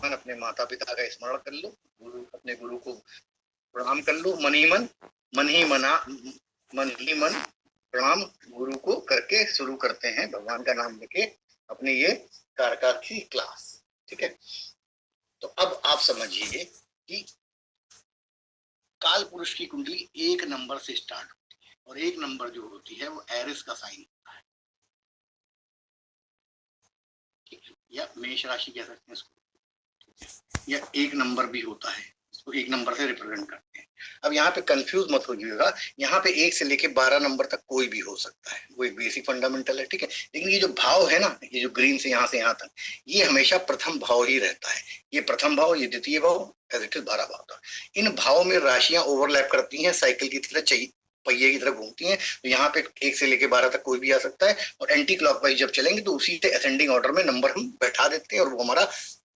मन अपने माता पिता का स्मरण कर लो, गुरु अपने गुरु को प्रणाम कर लो, मन ही मन, मन ही मना, मन ही मन प्रणाम गुरु को करके शुरू करते हैं भगवान का नाम लेके अपने ये कारकार की क्लास। ठीक है, तो अब आप समझिए कि काल पुरुष की कुंडली 1 नंबर से स्टार्ट होती है और 1 नंबर जो होती है वो एरिस का साइन होता है, ठीक है, या मेष राशि कह सकते हैं इसको, या 1 नंबर भी होता है, इसको 1 नंबर से रिप्रेजेंट करते हैं। अब यहाँ पे कंफ्यूज मत होइएगा, यहाँ पे 1 से लेके 12 नंबर तक कोई भी हो सकता है, वो एक बेसिक फंडामेंटल है, ठीक है। लेकिन ये जो भाव है ना, ये जो ग्रीन से यहाँ तक, ये हमेशा प्रथम भाव ही रहता है। ये प्रथम भाव, ये द्वितीय भाव, एज इट इज 12 भाव था। इन भावों में राशियां ओवरलैप करती हैं, साइकिल की तरह चाहिए पहिए की तरह घूमती हैं। तो यहाँ पे 1 से लेके 12 तक कोई भी आ सकता है, और एंटी क्लॉकवाइज जब चलेंगे तो उसी से असेंडिंग ऑर्डर में नंबर हम बैठा देते हैं और वो हमारा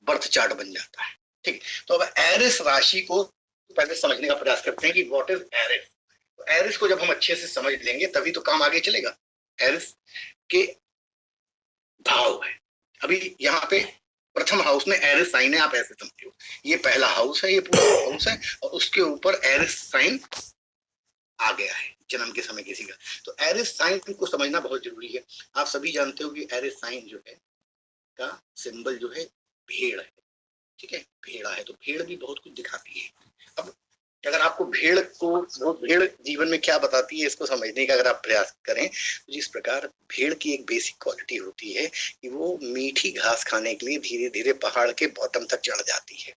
बर्थ चार्ट बन जाता है। ठीक, तो अब एरिस राशि को पहले समझने का प्रयास करते हैं कि व्हाट इज एरिस। तो एरिस को जब हम अच्छे से समझ लेंगे तभी तो काम आगे चलेगा। एरिस के भाव है, अभी यहाँ पे प्रथम हाउस में एरिस साइन है, आप ऐसे समझिए ये पहला हाउस है, ये पूरा हाउस है, और उसके ऊपर एरिस साइन आ गया है जन्म के समय किसी का। तो एरिस साइन को समझना बहुत जरूरी है। आप सभी जानते हो कि एरिस साइन जो है का सिंबल जो है भेड़ है, ठीक है, भेड़ा है। तो भेड़ भी बहुत कुछ दिखाती है। अब अगर आपको भेड़ को, वो भेड़ जीवन में क्या बताती है इसको समझने का अगर आप प्रयास करें, तो जिस प्रकार भेड़ की एक बेसिक क्वालिटी होती है कि वो मीठी घास खाने के लिए धीरे धीरे पहाड़ के बॉटम तक चढ़ जाती है।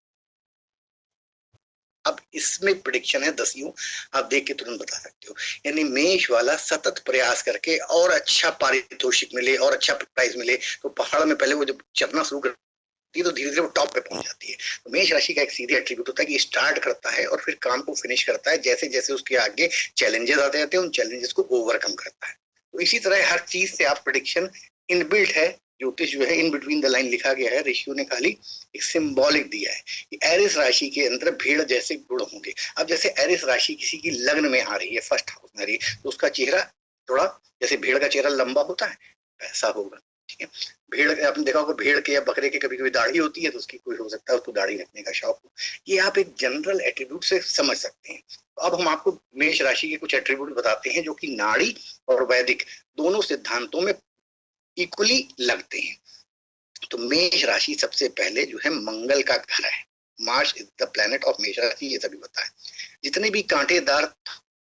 अब इसमें प्रेडिक्शन है 10 यूं, आप देख के तुरंत बता सकते हो। यानी मेष वाला सतत प्रयास करके और अच्छा पारितोषिक मिले और अच्छा प्राइज मिले, तो पहाड़ में पहले वो जब चढ़ना शुरू कर तो धीरे धीरे वो टॉप पे पहुंच जाती है। तो मेष राशि का एक सीधे एट्रीब्यूट होता है कि स्टार्ट करता है और फिर काम को फिनिश करता है, जैसे जैसे उसके आगे चैलेंजेस आते जाते हैं उन चैलेंजेस को ओवरकम करता है। तो इसी तरह हर चीज से आप प्रेडिक्शन इनबिल्ट है। ज्योतिष जो है इन बिटवीन द लाइन लिखा गया है, ऋषियों ने खाली एक सिंबॉलिक दिया है कि एरिस राशि के अंदर भेड़ जैसे गुण होंगे। अब जैसे एरिस राशि किसी की लग्न में आ रही है, फर्स्ट हाउस में आ रही है, तो उसका चेहरा थोड़ा जैसे भेड़ का चेहरा लंबा होता है वैसा होगा, ठीक है। भेड़ आपने देखा होगा, भेड़ के या बकरे के कभी कभी दाढ़ी होती है, तो उसकी कोई हो सकता है उसको दाढ़ी रखने का शौक हो। ये आप एक जनरल एट्रीब्यूट से समझ सकते हैं। तो अब हम आपको मेष राशि के कुछ एट्रीब्यूट बताते हैं जो कि नाड़ी और वैदिक दोनों सिद्धांतों में इक्वली लगते हैं। तो मेष राशि सबसे पहले जो है मंगल का घर है। Mars is the planet of मेष राशि, ये सभी पता है। जितने भी कांटेदार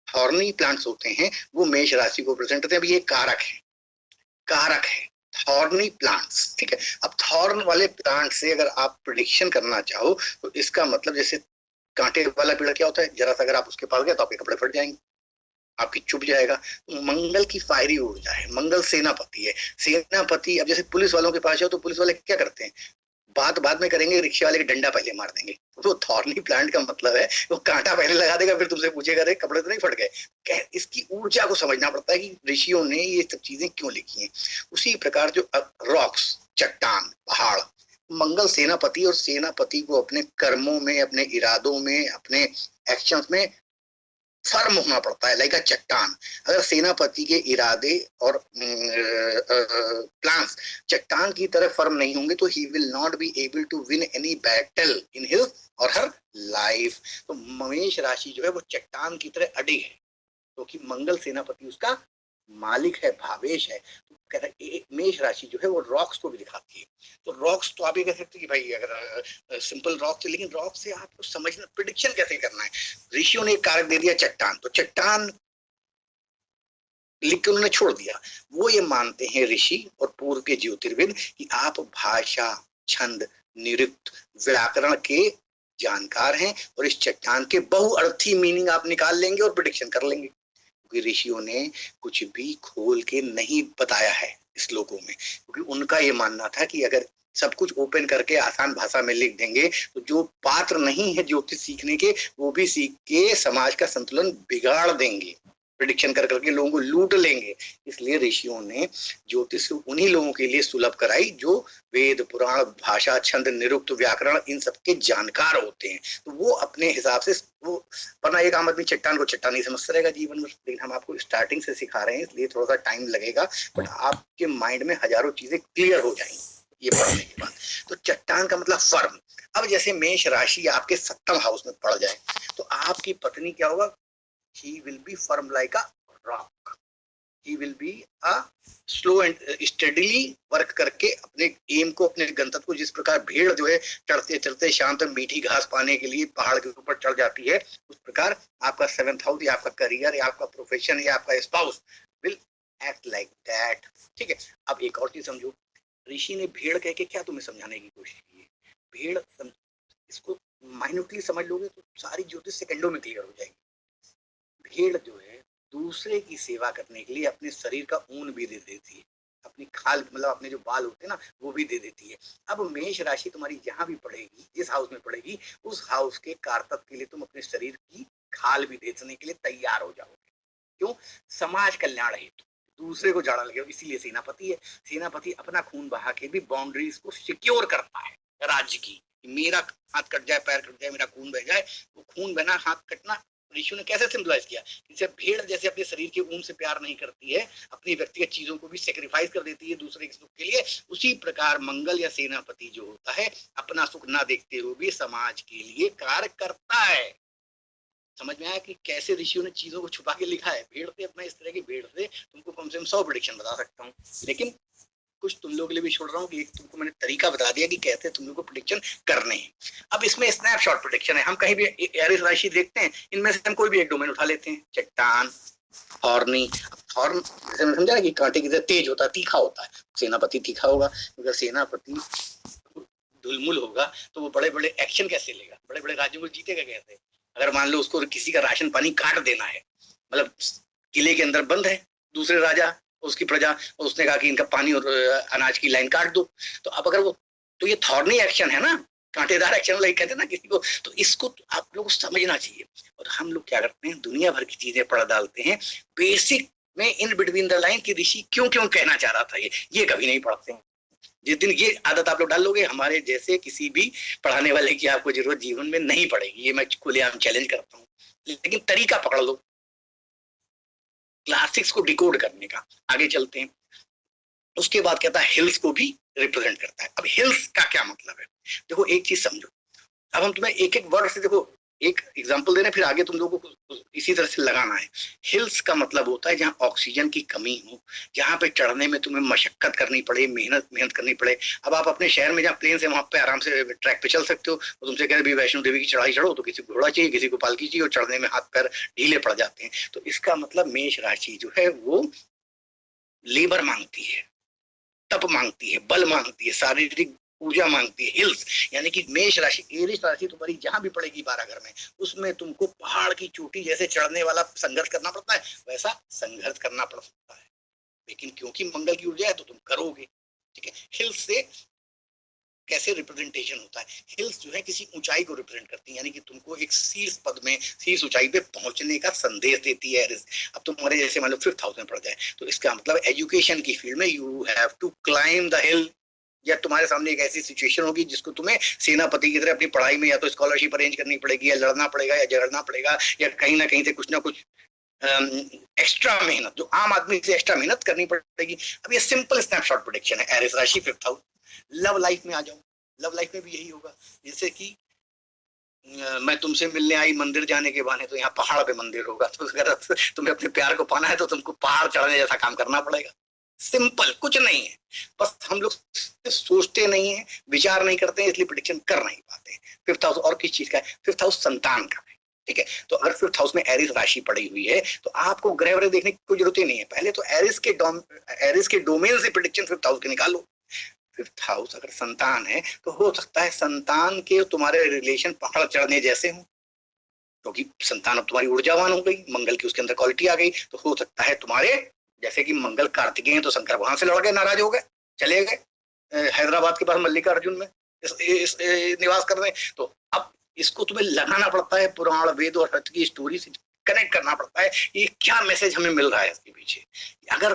थॉर्नी प्लांट्स होते हैं वो मेष राशि को प्रेजेंट करते हैं। अब ये कारक है, कारक है थॉर्नी प्लांट्स, ठीक है। अब थॉर्न वाले प्लांट से अगर आप प्रेडिक्शन करना चाहो तो इसका मतलब जैसे कांटे वाला पेड़ क्या होता है, जरा सा अगर आप उसके पास गए तो आपके कपड़े फट जाएंगे, आपकी चुभ जाएगा। तो मंगल की फायरी ऊर्जा है, मंगल सेनापति है। सेनापति, अब जैसे पुलिस वालों के पास जाओ तो पुलिस वाले क्या करते हैं, बात बाद में करेंगे, रिक्शे वाले के डंडा पहले मार देंगे। वो थॉर्नी प्लांट का मतलब है वो कांटा पहले लगा देगा, फिर तुमसे पूछेगा रे कपड़े तो नहीं फट गए। इसकी ऊर्जा को समझना पड़ता है कि ऋषियों ने ये सब चीजें क्यों लिखी हैं। उसी प्रकार जो रॉक्स, चट्टान, पहाड़, मंगल सेनापति, और सेनापति को अपने कर्मों में, अपने इरादों में, अपने एक्शंस में फर्म होना पड़ता है, लाइक अ चट्टान। अगर सेनापति के इरादे और प्लान्स चट्टान की तरह फर्म नहीं होंगे तो he will not be able to win any battle in his और हर लाइफ। तो मेष राशि जो है वो चट्टान की तरह अडिग है, क्योंकि तो मंगल सेनापति उसका मालिक है, भावेश है। तो कहता है मेष राशि जो है वो रॉक्स को भी दिखाती है। तो रॉक्स तो आप ये कह सकते हैं कि भाई अगर सिंपल रॉक से, लेकिन रॉक से आपको समझना प्रेडिक्शन कैसे करना है। ऋषियों ने एक कारक दे दिया चट्टान, तो चट्टान लिख के उन्होंने छोड़ दिया। वो ये मानते हैं ऋषि और पूर्व के ज्योतिर्विद कि आप भाषा, छंद, निरुक्त, व्याकरण के जानकार हैं और इस चट्टान के बहुअर्थी मीनिंग आप निकाल लेंगे और प्रेडिक्शन कर लेंगे। क्योंकि ऋषियों ने कुछ भी खोल के नहीं बताया है श्लोकों में, क्योंकि उनका ये मानना था कि अगर सब कुछ ओपन करके आसान भाषा में लिख देंगे तो जो पात्र नहीं है ज्योतिष सीखने के वो भी सीख के समाज का संतुलन बिगाड़ देंगे, प्रेडिक्शन कर करके लोगों को लूट लेंगे। इसलिए ऋषियों ने ज्योतिष उन्हीं लोगों के लिए सुलभ कराई जो वेद, पुराण, भाषा, छंद, निरुक्त, व्याकरण इन सब के जानकार होते हैं। तो वो अपने हिसाब से वो, वरना एक आम आदमी चट्टान को चट्टान ही समझता रहेगा जीवन में। लेकिन हम आपको स्टार्टिंग से सिखा रहे हैं, इसलिए थोड़ा सा टाइम लगेगा, बट आपके माइंड में हजारों चीजें क्लियर हो जाएंगी। ये पढ़ने के बाद। तो चट्टान का मतलब फर्म। अब जैसे मेष राशि आपके 7वें हाउस में पड़ जाए तो आपकी पत्नी क्या होगा, he will be firm like a rock, he will be a slow and steadily work करके अपने एम को, अपने गंतव्य को, जिस प्रकार भेड़ जो है चढ़ते चढ़ते शाम तक मीठी घास पाने के लिए पहाड़ के ऊपर चढ़ जाती है, उस प्रकार आपका 7th हाउस या आपका करियर या आपका प्रोफेशन या आपका spouse will act like that. ठीक है। अब एक और चीज समझो, ऋषि ने भेड़ कह के क्या तुम्हें समझाने की कोशिश की है? भेड़ इसको माइन्यूटली समझ लोगे तो सारी ज्योतिष सेकंडों में क्लियर हो जाएगी। भेड़ जो है दूसरे की सेवा करने के लिए अपने शरीर का ऊन भी दे देती है, अपनी खाल मतलब अपने जो बाल होते हैं ना वो भी दे देती है। अब मेष राशि तुम्हारी जहां भी पड़ेगी, जिस हाउस में पड़ेगी, उस हाउस के कारतत्व के लिए तुम अपने शरीर की खाल भी देने के लिए तैयार हो जाओगे। क्यों? समाज कल्याण हेतु, दूसरे को जाड़ा लगे, इसीलिए सेनापति है। सेनापति अपना खून बहा के भी बाउंड्रीज को सिक्योर करता है राज्य की। मेरा हाथ कट जाए, पैर कट जाए, मेरा खून बह जाए, वो खून बहना, हाथ कटना ऋषि ने कैसे सिंबलाइज किया? जैसे भेड़ जैसे अपने शरीर के ऊन से प्यार नहीं करती है, अपनी व्यक्तिगत चीजों को भी सेक्रीफाइस कर देती है दूसरे के सुख के लिए, उसी प्रकार मंगल या सेनापति जो होता है अपना सुख ना देखते हुए भी समाज के लिए कार्य करता है। समझ में आया कि कैसे ऋषियों ने चीजों को छुपा के लिखा है? भेड़ से, अपना इस तरह की भेड़ से तुमको कम से कम 100 प्रेडिक्शन बता सकता हूँ, लेकिन कुछ तुम लोगों के लिए भी छोड़ रहा हूँ कि एक तुमको मैंने तरीका बता दिया कि कैसे तुम लोग को प्रेडिक्शन करने हैं। अब इसमें स्नैपशॉट प्रेडिक्शन है, हम कहीं भी एरिस राशि देखते हैं, इनमें से हम कोई भी एक डोमेन उठा लेते हैं। चट्टान, हॉर्नी, हॉर्न समझा ना कि कांटे की तरह तेज होता है, तीखा होता है, सेनापति तीखा होगा। अगर सेनापति धुलमुल होगा तो वो बड़े बड़े एक्शन कैसे लेगा, बड़े बड़े राज्यों को जीतेगा कैसे? अगर मान लो उसको किसी का राशन पानी काट देना है, मतलब किले के अंदर बंद है दूसरे राजा, उसकी प्रजा, उसने कहा कि इनका पानी और अनाज की लाइन काट दो, तो अब अगर वो, तो ये थॉर्नी एक्शन है ना, कांटेदार एक्शन लाइक कहते हैं ना किसी को, तो इसको तो आप लोग को समझना चाहिए। और हम लोग क्या करते हैं, दुनिया भर की चीजें पढ़ डालते हैं, बेसिक में इन बिटवीन द लाइन की ऋषि क्यों क्यों कहना चाह रहा था ये कभी नहीं पढ़ते हैं। जिस दिन ये आदत आप लोग डाल लोगे, हमारे जैसे किसी भी पढ़ाने वाले की आपको जरूरत जीवन में नहीं पड़ेगी, ये मैं खुलेआम चैलेंज करता हूँ। लेकिन तरीका पकड़ लो क्लासिक्स को डिकोड करने का। आगे चलते हैं। उसके बाद कहता है हिल्स को भी रिप्रेजेंट करता है। अब हिल्स का क्या मतलब है? देखो एक चीज समझो, अब हम तुम्हें एक एक वर्ड से, देखो एक एग्जांपल देने, फिर आगे तुम लोगों को इसी तरह से लगाना है। हिल्स का मतलब होता है जहाँ ऑक्सीजन की कमी हो, जहाँ पे चढ़ने में तुम्हें मशक्कत करनी पड़े, मेहनत करनी पड़े। अब आप अपने शहर में जहाँ प्लेन से वहां पे आराम से ट्रैक पे चल सकते हो, तो तुमसे कह रहे वैष्णो देवी की चढ़ाई चढ़ो, तो किसी को घोड़ा चाहिए, किसी को पालकी चाहिए, और चढ़ने में हाथ पैर ढीले पड़ जाते हैं। तो इसका मतलब मेष राशि जो है वो लेबर मांगती है, तप मांगती है, बल मांगती है, शारीरिक ऊर्जा मांगती है। हिल्स यानी कि मेष राशि, एरिस राशि तुम्हारी जहां भी पड़ेगी 12 घर में, उसमें तुमको पहाड़ की चोटी जैसे चढ़ने वाला संघर्ष करना पड़ता है, वैसा संघर्ष करना पड़ सकता है, लेकिन क्योंकि मंगल की ऊर्जा है तो तुम करोगे। ठीक है। हिल्स से कैसे रिप्रेजेंटेशन होता है? हिल्स जो है किसी ऊंचाई को रिप्रेजेंट करती है, यानी कि तुमको एक शीर्ष पद में, शीर्ष ऊंचाई पे पहुंचने का संदेश देती है। अब तुम्हारे जैसे मान लो 5th हाउस में पड़ जाए, तो इसका मतलब एजुकेशन की फील्ड में you have to climb the hill, या तुम्हारे सामने एक ऐसी सिचुएशन होगी जिसको तुम्हें सेनापति की तरह अपनी पढ़ाई में या तो स्कॉलरशिप अरेंज करनी पड़ेगी, या लड़ना पड़ेगा, या झगड़ना पड़ेगा, या कहीं ना कहीं से कुछ ना कुछ एक्स्ट्रा मेहनत, जो आम आदमी से एक्स्ट्रा मेहनत करनी पड़ेगी। अब ये सिंपल स्नैपशॉट प्रेडिक्शन है। एरिस राशि 5th हाउस। लव लाइफ में आ जाओ, लव लाइफ में भी यही होगा। जैसे कि मैं तुमसे मिलने आई मंदिर जाने के बहाने, तो यहाँ पहाड़ पे मंदिर होगा, तो अगर तुम्हें अपने प्यार को पाना है तो तुमको पहाड़ चढ़ने जैसा काम करना पड़ेगा। सिंपल, कुछ नहीं है, बस हम लोग सोचते नहीं है, विचार नहीं करते हैं, इसलिए प्रेडिक्शन कर नहीं पाते। 5th हाउस और किस चीज का है? 5th हाउस संतान का है। ठीक है। तो अगर 5th हाउस में एरिस राशि पड़ी हुई है तो आपको ग्रह व्रह देखने की कोई जरूरत ही नहीं है। पहले तो एरिस के डोमेन से प्रेडिक्शन 5th हाउस के निकालो। 5th हाउस अगर संतान है तो हो सकता है संतान के तुम्हारे रिलेशन पहाड़ चढ़ने जैसे हो, क्योंकि तो संतान अब तुम्हारी ऊर्जावान हो गई, मंगल की उसके अंदर क्वालिटी आ गई, तो हो सकता है तुम्हारे जैसे कि मंगल कार्तिकेय तो शंकर वहां से लड़ गए, नाराज हो गए, चले गए हैदराबाद के पास मल्लिकार्जुन में इस निवास कर रहे। तो अब इसको तुम्हें लगाना पड़ता है पुराण वेद और हथ की स्टोरी से कनेक्ट करना पड़ता है, ये क्या मैसेज हमें मिल रहा है इसके पीछे। अगर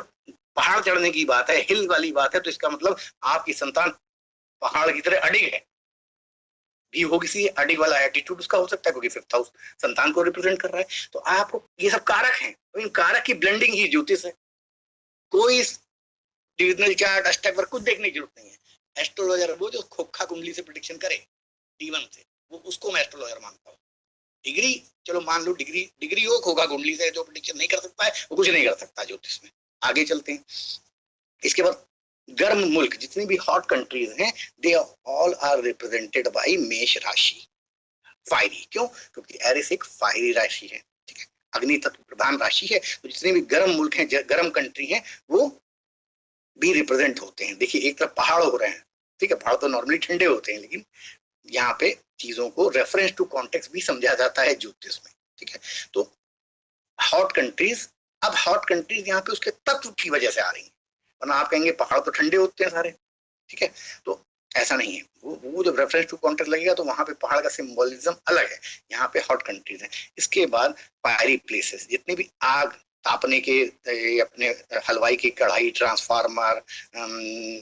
पहाड़ चढ़ने की बात है, हिल वाली बात है, तो इसका मतलब आपकी संतान पहाड़ की तरह अडिग है, भी हो किसी अडिग वाला एटीट्यूड उसका हो सकता है, क्योंकि 5th हाउस संतान को रिप्रेजेंट कर रहा है। तो आपको ये सब कारक हैं, तो इन कारक की ब्लेंडिंग ही ज्योतिष है। कोई डिविजनल चार्ट, अष्टक वर्ग कुछ देखने की जरूरत नहीं है, एस्ट्रोलॉजर वो जो खोखा कुंडली से प्रिडिक्शन करे D1 से, वो उसको मैं एस्ट्रोलॉजर मानता हूँ। डिग्री चलो मान लो, डिग्री हो खोखा कुंडली से, जो प्रिडिक्शन नहीं कर सकता है वो कुछ नहीं कर सकता ज्योतिष में। आगे चलते हैं। इसके बाद गर्म मुल्क जितनी भी हॉट कंट्रीज हैं, they all are represented by Mesh rashi. Fiery क्यों? क्योंकि एरिस एक फायरी राशि है, ठीक है, अग्नि तत्व प्रधान राशि है। तो जितने भी गर्म मुल्क हैं, गर्म कंट्री हैं, वो भी रिप्रेजेंट होते हैं। देखिए एक तरफ पहाड़ हो रहे हैं, ठीक है, पहाड़ तो नॉर्मली ठंडे होते हैं, लेकिन यहाँ पे चीजों को रेफरेंस टू कॉन्टेक्स्ट भी समझा जाता है ज्योतिष में, ठीक है। तो हॉट कंट्रीज, अब हॉट कंट्रीज यहाँ पे उसके तत्व की वजह से आ रही है, वरना आप कहेंगे पहाड़ तो ठंडे होते हैं सारे, ठीक है। तो ऐसा नहीं है, वो जब रेफरेंस टू कॉन्टेक्स्ट लगेगा तो वहां पे पहाड़ का सिंबोलिज्म अलग है, यहाँ पे हॉट कंट्रीज है। इसके बाद फायरी प्लेसेस, जितने भी आग तापने के, अपने हलवाई की कढ़ाई, ट्रांसफार्मर,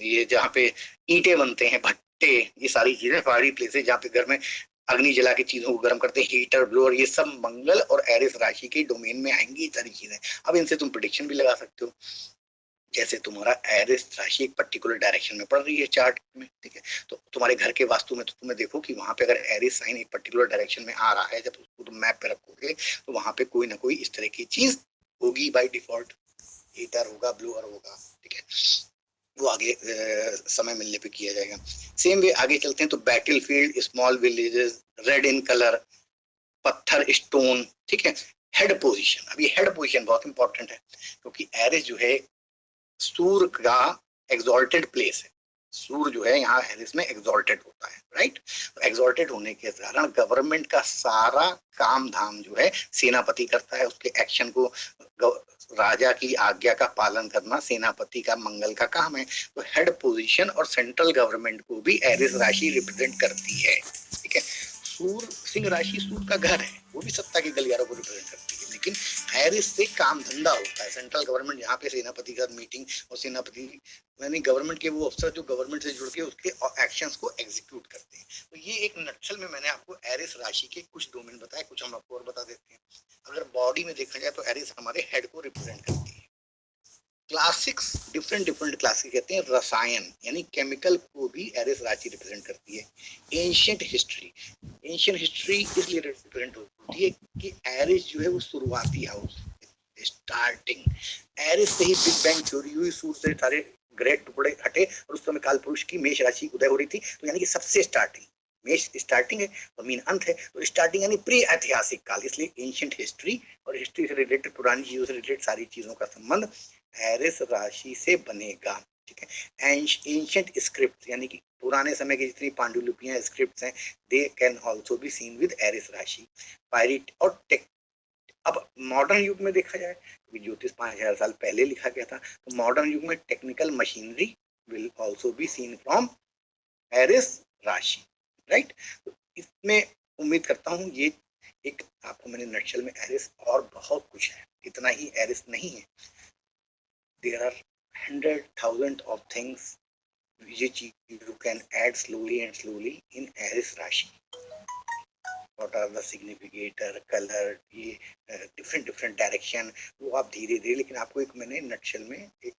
ये जहाँ पे ईंटें बनते हैं, भट्टे, ये सारी चीजें फायरी प्लेसेस, जहाँ पे घर में अग्नि जला के चीजों को गर्म करते हैं, हीटर, ब्लोअर, ये सब मंगल और एरिस राशि के डोमेन में आएंगी ये सारी चीजें। अब इनसे तुम प्रिडिक्शन भी लगा सकते हो। जैसे तुम्हारा एरिस राशि एक पर्टिकुलर डायरेक्शन में पड़ रही है चार्ट में, ठीक है, तो तुम्हारे घर के वास्तु में तो तुम्हें देखो कि वहां पे अगर एरिस साइन एक पर्टिकुलर डायरेक्शन में आ रहा है, जब उसको तुम मैप पे रखोगे तो वहां पे कोई ना कोई इस तरह की चीज होगी बाय डिफॉल्ट। हीटर होगा, ब्लोअर होगा, ठीक है, वो आगे समय मिलने पे किया जाएगा। सेम वे आगे चलते हैं तो battle field, small villages, red in colour, पत्थर, स्टोन, ठीक है। हेड पोजीशन, अब ये हेड पोजीशन बहुत इंपॉर्टेंट है, क्योंकि एरिस जो है सूर्य का एग्जॉल्टेड प्लेस है। सूर्य जो है यहाँ एरिस में एग्जॉल्टेड होता है, राइट। तो एग्जॉल्टेड होने के कारण गवर्नमेंट का सारा काम धाम जो है सेनापति करता है, उसके एक्शन को, राजा की आज्ञा का पालन करना सेनापति का मंगल का काम है। तो हेड पोजीशन और सेंट्रल गवर्नमेंट को भी एरिस राशि रिप्रेजेंट करती है, ठीक है। सूर्य सिंह राशि सूर्य का घर है, वो भी सत्ता के गलियारों को रिप्रेजेंट करती है, लेकिन एरिस से काम धंधा होता है। सेंट्रल गवर्नमेंट यहाँ पे सेनापति का मीटिंग, और सेनापति यानी गवर्नमेंट के वो अफसर जो गवर्नमेंट से जुड़ के उसके एक्शंस को एग्जीक्यूट करते हैं। तो ये एक नक्शल में मैंने आपको एरिस राशि के कुछ डोमेन बताए, कुछ हम आपको और बता देते हैं। अगर बॉडी में देखा जाए तो एरिस हमारे हेड को रिप्रेजेंट करती है। क्लासिक्स, डिफरेंट डिफरेंट क्लासिक कहते हैं, रसायन यानी केमिकल को भी एरिस राशि रिप्रेजेंट करती है। एंशिएंट हिस्ट्री, एंशिएंट हिस्ट्री इसलिए रिप्रेजेंट होती है कि एरिस जो है वो शुरुआती हाउस, स्टार्टिंग, एरिस से ही बिग बैंग थ्योरी हुई, सूर्य से सारे ग्रह टुकड़े हटे और उस समय काल पुरुष की मेष राशि उदय हो रही थी। तो यानी कि सबसे स्टार्टिंग, मेष स्टार्टिंग है और मीन अंत है, तो स्टार्टिंग यानी प्री ऐतिहासिक काल, इसलिए एंशिएंट हिस्ट्री। और हिस्ट्री से रिलेटेड, पुरानी चीजों से रिलेटेड सारी चीजों का संबंध एरिस राशि से बनेगा, ठीक है। एंशिएंट स्क्रिप्ट यानी कि पुराने समय की जितनी पांडुलिपियां, स्क्रिप्ट्स हैं, they can also be seen with Aries rashi. पायरिट और टेक, अब मॉडर्न युग में देखा जाए, क्योंकि ज्योतिष 5000 साल पहले लिखा गया था, तो मॉडर्न युग में technical machinery will also be seen from Aries rashi, right. तो इसमें उम्मीद करता हूँ ये एक आपको मैंने नक्शल में एरिस, और बहुत कुछ है, इतना ही एरिस नहीं है, there are 100,000 of things which you can add slowly and slowly in Aries Rashi. What are the significator, color, ये different direction, वो आप धीरे धीरे, लेकिन आपको एक मैंने नक्शल में एक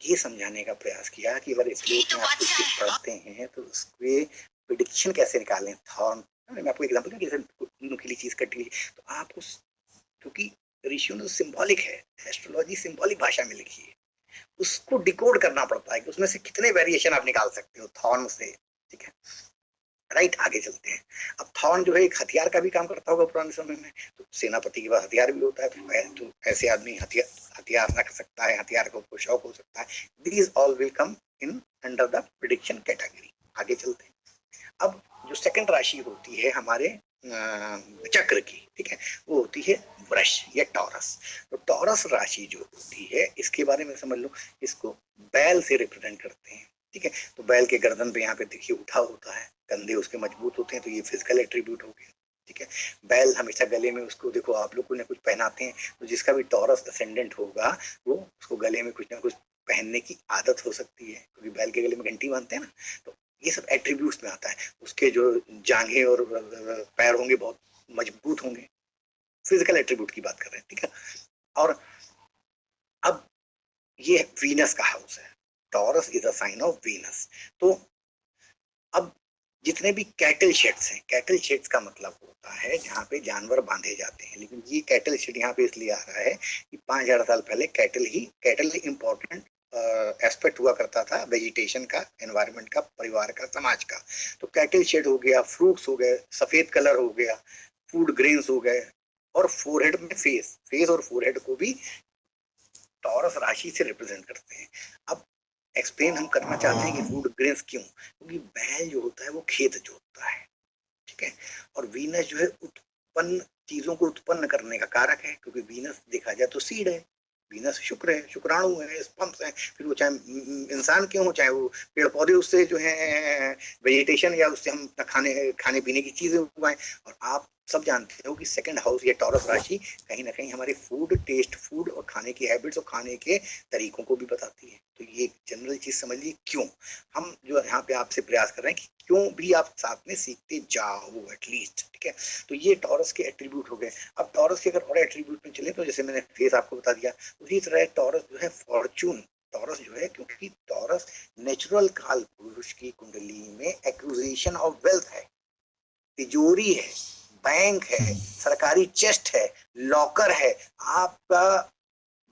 ये समझाने का प्रयास किया कि अगर स्लोप में आप कुछ पढ़ते हैं तो उसके प्रिडिक्शन कैसे निकालें। थॉर्न, मैं आपको एग्जांपल दूं, जैसे नुकीली चीज कटी हुई, तो आपको, क्योंकि ऋषियों ने सिंबॉलिक है, एस्ट्रोलॉजी सिंबॉलिक भाषा में लिखी है, उसको डिकोड करना पड़ता है कि उसमें से कितने वेरिएशन आप निकाल सकते हो थॉर्न से, ठीक है, राइट। आगे चलते हैं। अब थॉर्न जो है एक हथियार का भी काम करता होगा पुराने समय में, तो सेनापति के पास हथियार भी होता है, तो ऐसे आदमी हथियार रख सकता है, हथियार को शौक हो सकता है। These all will come in under the prediction category. आगे चलते हैं। अब जो सेकंड राशि होती है हमारे चक्र की, ठीक है, वो होती है वृष या टॉरस। तो टॉरस राशि जो होती है, इसके बारे में समझ लो, इसको बैल से रिप्रेजेंट करते हैं, ठीक है। तो बैल के गर्दन पे यहाँ पे देखिए उठा होता है, कंधे उसके मजबूत होते हैं, तो ये फिजिकल एट्रीब्यूट हो गया, ठीक है। बैल हमेशा गले में, उसको देखो आप लोग कुछ ना कुछ पहनाते हैं, तो जिसका भी टॉरस असेंडेंट होगा वो उसको गले में कुछ ना कुछ पहनने की आदत हो सकती है, क्योंकि बैल के गले में घंटी बांधते हैं ना, तो ये सब एट्रीब्यूट्स में आता है। उसके जो जांघें और पैर होंगे बहुत मजबूत होंगे, फिजिकल एट्रीब्यूट की बात कर रहे हैं, ठीक है। और अब ये वीनस का हाउस है, Taurus is a sign of Venus. तो अब जितने भी कैटल शेड्स हैं, कैटल शेड्स का मतलब होता है जहाँ पे जानवर बांधे जाते हैं, लेकिन ये कैटल शेड यहाँ पे इसलिए आ रहा है कि 5000 साल पहले कैटल ही इम्पोर्टेंट एस्पेक्ट हुआ करता था वेजिटेशन का, एनवायरनमेंट का, परिवार का, समाज का। तो कैटल शेड हो गया, फ्रूट्स हो गए, सफेद कलर हो गया, फूड ग्रेन्स हो गए, और फोरहेड में फेस और फोरहेड को भी टॉरस राशि से रिप्रेजेंट करते हैं। अब एक्सप्लेन हम करना चाहते हैं कि फूड ग्रेन्स क्यों, क्योंकि बैल जो होता है वो खेत जोतता है, ठीक है, और वीनस जो है उत्पन्न चीजों को उत्पन्न करने का कारक है, क्योंकि वीनस देखा जाए तो सीड है, वीनस शुक्र है, शुक्राणु है, स्पम्स है, फिर वो चाहे इंसान क्यों हो, चाहे वो पेड़ पौधे उससे जो है वेजिटेशन या उससे हम खाने खाने पीने की चीजें उगाएं। और आप सब जानते हो कि सेकंड हाउस या टॉरस राशि कहीं ना कहीं हमारे फूड टेस्ट, फूड और खाने की हैबिट्स और खाने के तरीकों को भी बताती है। तो ये एक जनरल चीज समझ लीजिए क्यों हम जो यहाँ पे आपसे प्रयास कर रहे हैं कि क्यों भी आप साथ में सीखते जाओ एटलीस्ट, ठीक है। तो ये टॉरस के एट्रीब्यूट हो गए। अब टॉरस के अगर और एट्रीब्यूट में चले तो जैसे मैंने फेस आपको बता दिया, उसी तरह टॉरस जो है फॉर्चून, टॉरस जो है, क्योंकि टॉरस नेचुरल काल पुरुष की कुंडली में एक्विजिशन ऑफ वेल्थ है, तिजोरी है, बैंक है, सरकारी चेस्ट है, लॉकर है, आपका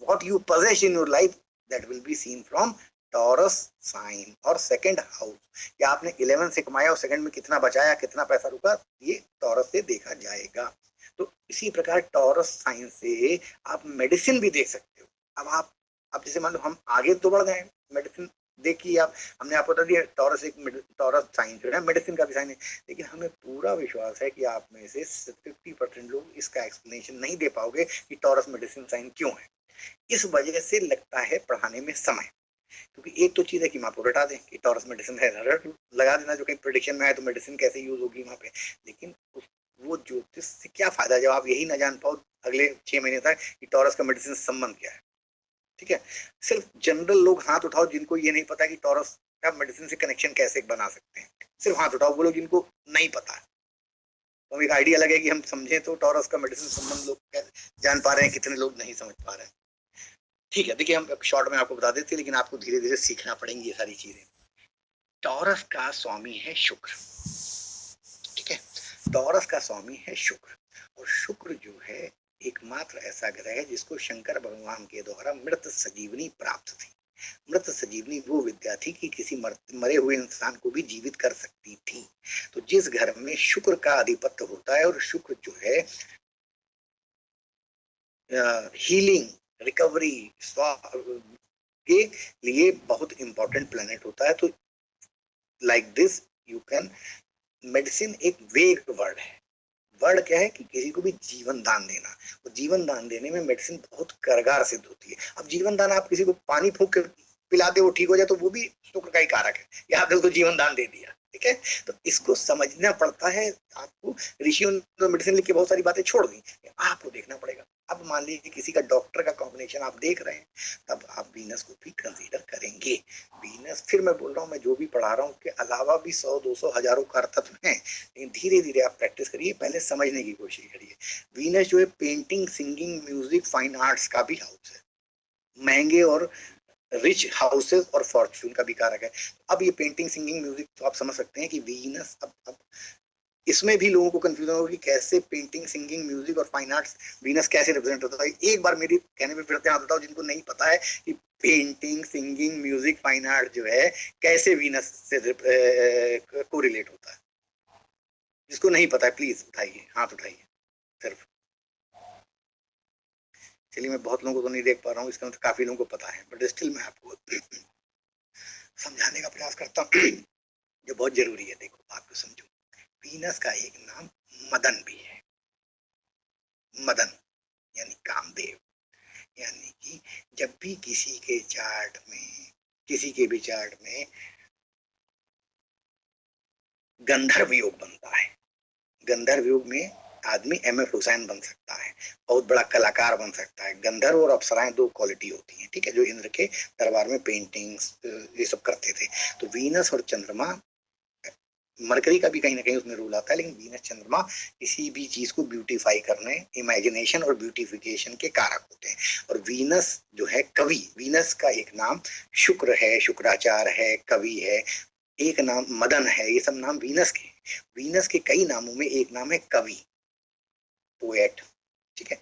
what you possess in your life that will be seen from Taurus sign और सेकंड हाउस। या आपने 11 से कमाया और सेकंड में कितना बचाया, कितना पैसा रुका, ये टॉरस से देखा जाएगा। तो इसी प्रकार टॉरस साइन से आप मेडिसिन भी देख सकते हो। अब जैसे मान लो हम आगे तो बढ़ गए, मेडिसिन देखिए आप, हमने आपको बता दिया टॉरस टॉरस साइन जो है मेडिसिन का भी साइन है, लेकिन हमें पूरा विश्वास है कि आप में से 50% लोग इसका एक्सप्लेनेशन नहीं दे पाओगे कि टॉरस मेडिसिन साइन क्यों है। इस वजह से लगता है पढ़ाने में समय, क्योंकि एक तो चीज है कि वहां पर रटा दें कि टॉरस मेडिसिन है, लगा देना जो कहीं प्रेडिक्शन में आए तो मेडिसिन कैसे यूज होगी वहां पे, लेकिन वो ज्योतिष से क्या फायदा जब आप यही ना जान पाओ अगले 6 महीने तक कि टॉरस का मेडिसिन संबंध क्या है, ठीक है। सिर्फ जनरल लोग हाथ उठाओ जिनको ये नहीं पता कि टॉरस का मेडिसिन से कनेक्शन कैसे बना सकते हैं, सिर्फ हाथ उठाओ वो लोग जिनको नहीं पता है। तो हम एक आइडिया लगे कि हम समझें तो टॉरस का मेडिसिन संबंध लोग जान पा रहे हैं, कितने लोग नहीं समझ पा रहे हैं, ठीक है। देखिए हम शॉर्ट में आपको बता देते हैं, लेकिन आपको धीरे धीरे सीखना पड़ेंगी ये सारी चीजें। टॉरस का स्वामी है शुक्र, ठीक है, टॉरस का स्वामी है शुक्र, और शुक्र जो है एकमात्र ऐसा ग्रह है जिसको शंकर भगवान के द्वारा मृत संजीवनी प्राप्त थी। मृत संजीवनी वो विद्या थी कि किसी मरे हुए इंसान को भी जीवित कर सकती थी। तो जिस घर में शुक्र का आधिपत्य होता है, और शुक्र जो है हीलिंग, रिकवरी, के लिए बहुत इंपॉर्टेंट प्लेनेट होता है। तो like this you can, medicine एक वेग वर्ड है, वर्ड क्या है कि किसी को भी जीवन दान देना, और जीवन दान देने में मेडिसिन बहुत कारगर सिद्ध होती है। अब जीवन दान आप किसी को पानी फूंक के पिला दे वो ठीक हो जाए तो वो भी शुक्र का ही कारक है, या आपने उसको जीवन दान दे दिया, ठीक है। तो इसको समझना पड़ता है आपको। ऋषियों ने तो मेडिसिन लिख के बहुत सारी बातें छोड़ दी, आपको देखना पड़ेगा। अब मान लीजिए किसी का डॉक्टर का कॉम्बिनेशन आप देख रहे हैं, तब आप वीनस को भी कंसीडर करेंगे। वीनस, फिर मैं बोल रहा हूँ, मैं जो भी पढ़ा रहा हूँ के अलावा भी 100 200 हजारों कारतत्व हैं, लेकिन धीरे धीरे आप प्रैक्टिस करिए, पहले समझने की कोशिश करिए। वीनस जो है painting, singing, music, fine arts का भी हाउस है, महंगे और रिच हाउसेस और फॉर्च्यून का भी कारक है। अब ये पेंटिंग, सिंगिंग, म्यूजिक, तो आप समझ सकते हैं कि वीनस, अब इसमें भी लोगों को कंफ्यूजन होगी कि कैसे पेंटिंग, सिंगिंग, म्यूजिक और फाइन आर्ट्स वीनस कैसे रिप्रेजेंट होता है। एक बार मेरी कहने पे फिर ध्यान बताओ जिनको नहीं पता है कि painting, singing, music, fine art जो है कैसे वीनस से कोरिलेट होता है। जिसको नहीं पता है प्लीज उठाइए, हाथ उठाइए सिर्फ। चलिए मैं बहुत लोगों को तो नहीं देख पा रहा हूँ, इसका मतलब काफी लोगों को पता है, बट स्टिल मैं आपको समझाने का प्रयास करता हूँ जो बहुत जरूरी है। देखो आपको समझो, वीनस का एक नाम मदन भी है, मदन यानी कामदेव। यानी कि जब भी किसी के चार्ट में, किसी के भी चार्ट में गंधर्व योग बनता है, गंधर्व योग में आदमी एम.एफ. हुसैन बन सकता है, बहुत बड़ा कलाकार बन सकता है। गंधर्व और अप्सराएं दो क्वालिटी होती हैं, ठीक है, जो इंद्र के दरबार में पेंटिंग्स ये सब करते थे। तो वीनस और चंद्रमा मरकरी का भी कहीं ना कहीं उसमें रोल आता है, लेकिन वीनस चंद्रमा किसी भी चीज को ब्यूटीफाई करने, इमेजिनेशन और ब्यूटिफिकेशन के कारक होते हैं। और वीनस जो है कवि, वीनस का एक नाम शुक्र है, शुक्राचार्य है, कवि है, एक नाम मदन है, ये सब नाम वीनस के। वीनस के कई नामों में एक नाम है कवि, पोएट, ठीक है,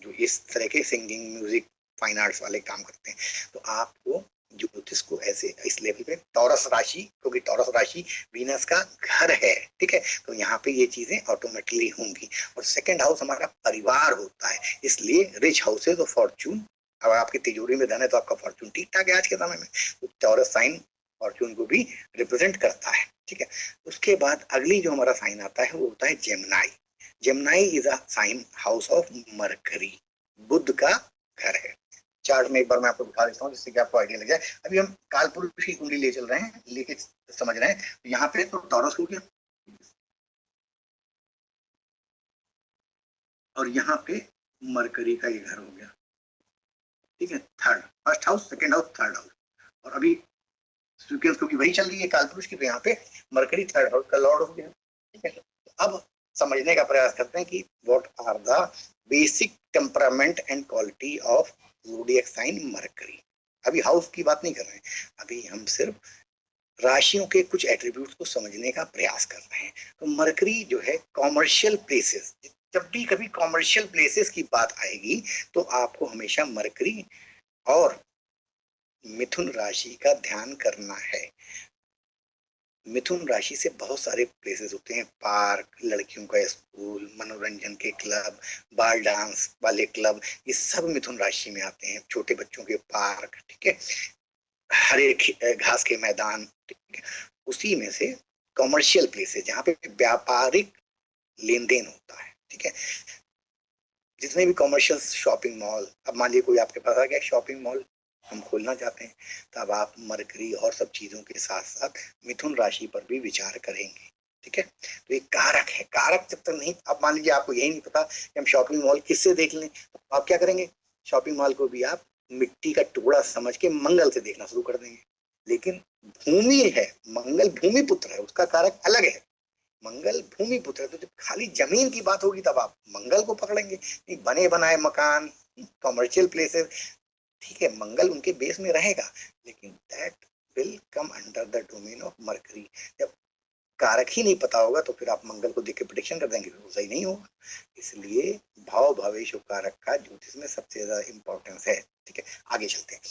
जो इस तरह के सिंगिंग, म्यूजिक, फाइन आर्ट्स वाले काम करते हैं। तो आपको ज्योतिष को ऐसे इस लेवल पे, टॉरस राशि, क्योंकि टॉरस राशि वीनस का घर है, ठीक है, तो यहाँ पे ये चीजें ऑटोमेटिकली होंगी। और सेकंड हाउस हमारा परिवार होता है, इसलिए रिच हाउसेज ऑफ फॉर्चून, अब आपकी तिजोरी में धन है तो आपका फॉर्चून ठीक ठाक है आज के समय में, तो टॉरस साइन फॉर्चून को भी रिप्रेजेंट करता है, ठीक है। उसके बाद अगली जो हमारा साइन आता है वो होता है Gemini. Gemini is a sign house of Mercury, बुध का घर है। चार्ट में एक बार मैं आपको दिखा देता हूँ जिससे कि आपको आइडिया लग जाए। अभी हम काल पुरुष की कुंडली ले चल रहे हैं, लेके समझ रहे हैं। तो यहाँ पे तो टॉरस हो गया, और यहाँ पे मरकरी का ये घर हो गया, ठीक है, third, first house, second house, third house. और अभी सीक्वेंस क्योंकि वही चल रही है काल पुरुष की, तो यहाँ पे मरकरी थर्ड हाउस का लॉर्ड हो गया, ठीक है। तो अब समझने का प्रयास करते हैं कि what are the basic temperament and quality of zodiac sign Mercury. अभी हाउस की बात नहीं कर रहे हैं, अभी हम सिर्फ राशियों के कुछ एट्रीब्यूट्स को समझने का प्रयास कर रहे हैं। तो मरकरी जो है कॉमर्शियल प्लेसेस, जब भी कभी कॉमर्शियल प्लेसेस की बात आएगी तो आपको हमेशा मरकरी और मिथुन राशि का ध्यान करना है। मिथुन राशि से बहुत सारे प्लेसेस होते हैं, पार्क, लड़कियों का स्कूल, मनोरंजन के क्लब, बाल डांस वाले क्लब, ये सब मिथुन राशि में आते हैं। छोटे बच्चों के पार्क, ठीक है, हरे घास के मैदान, ठीक है, उसी में से कॉमर्शियल प्लेसेस जहाँ पे व्यापारिक लेन देन होता है, ठीक है, जितने भी कॉमर्शियल शॉपिंग मॉल, अब मान लीजिए कोई आपके पास आ गया शॉपिंग मॉल हम खोलना चाहते हैं, तब आप मरकरी और सब चीजों के साथ साथ मिथुन राशि पर भी विचार करेंगे, ठीक है। तो ये कारक है, कारक जब तक नहीं, अब मान लीजिए आपको यही नहीं पता कि हम शॉपिंग मॉल किससे देख लें, तो आप क्या करेंगे, शॉपिंग मॉल को भी आप मिट्टी का टुकड़ा समझ के मंगल से देखना शुरू कर देंगे। लेकिन भूमि है, मंगल भूमि पुत्र है, उसका कारक अलग है, मंगल भूमि पुत्र है। तो जब खाली जमीन की बात होगी तब आप मंगल को पकड़ेंगे, नहीं बने बनाए मकान, कॉमर्शियल प्लेसेस, ठीक है, मंगल उनके बेस में रहेगा, लेकिन that will come under the domain of mercury. जब कारक ही नहीं पता होगा तो फिर आप मंगल को देख के प्रिडिक्शन कर देंगे, तो सही नहीं होगा। इसलिए भाव भावेश कारक का ज्योतिष में सबसे ज्यादा इंपॉर्टेंस है, ठीक है। आगे चलते हैं,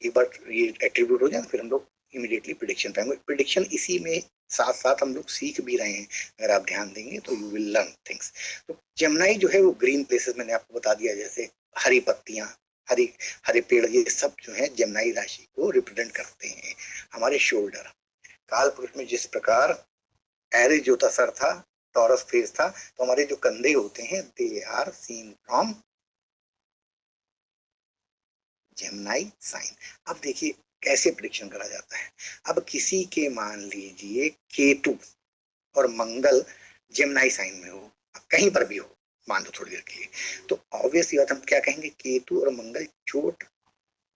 एक बार ये एट्रीब्यूट हो जाए फिर हम लोग इमीडिएटली प्रिडिक्शन पाएंगे। प्रिडिक्शन इसी में साथ साथ हम लोग सीख भी रहे हैं, अगर आप ध्यान देंगे तो यू विल लर्न थिंग्स। तो जेमिनी जो है वो ग्रीन प्लेसेस मैंने आपको बता दिया, जैसे हरी पत्तियां, हरी हरे पेड़, ये सब जो है जेमिनी राशि को रिप्रेजेंट करते हैं। हमारे शोल्डर, काल पुरुष में जिस प्रकार एरिस जोता सर था, टॉरस फेस था, तो हमारे जो कंधे होते हैं they are seen from Gemini sign. अब देखिए कैसे प्रिडिक्शन करा जाता है। अब किसी के मान लीजिए केतु और मंगल जेमिनी साइन में हो, कहीं पर भी हो, मान लो थोड़ी देर के लिए, तो ऑब्वियसली बात हम क्या कहेंगे, केतु और मंगल चोट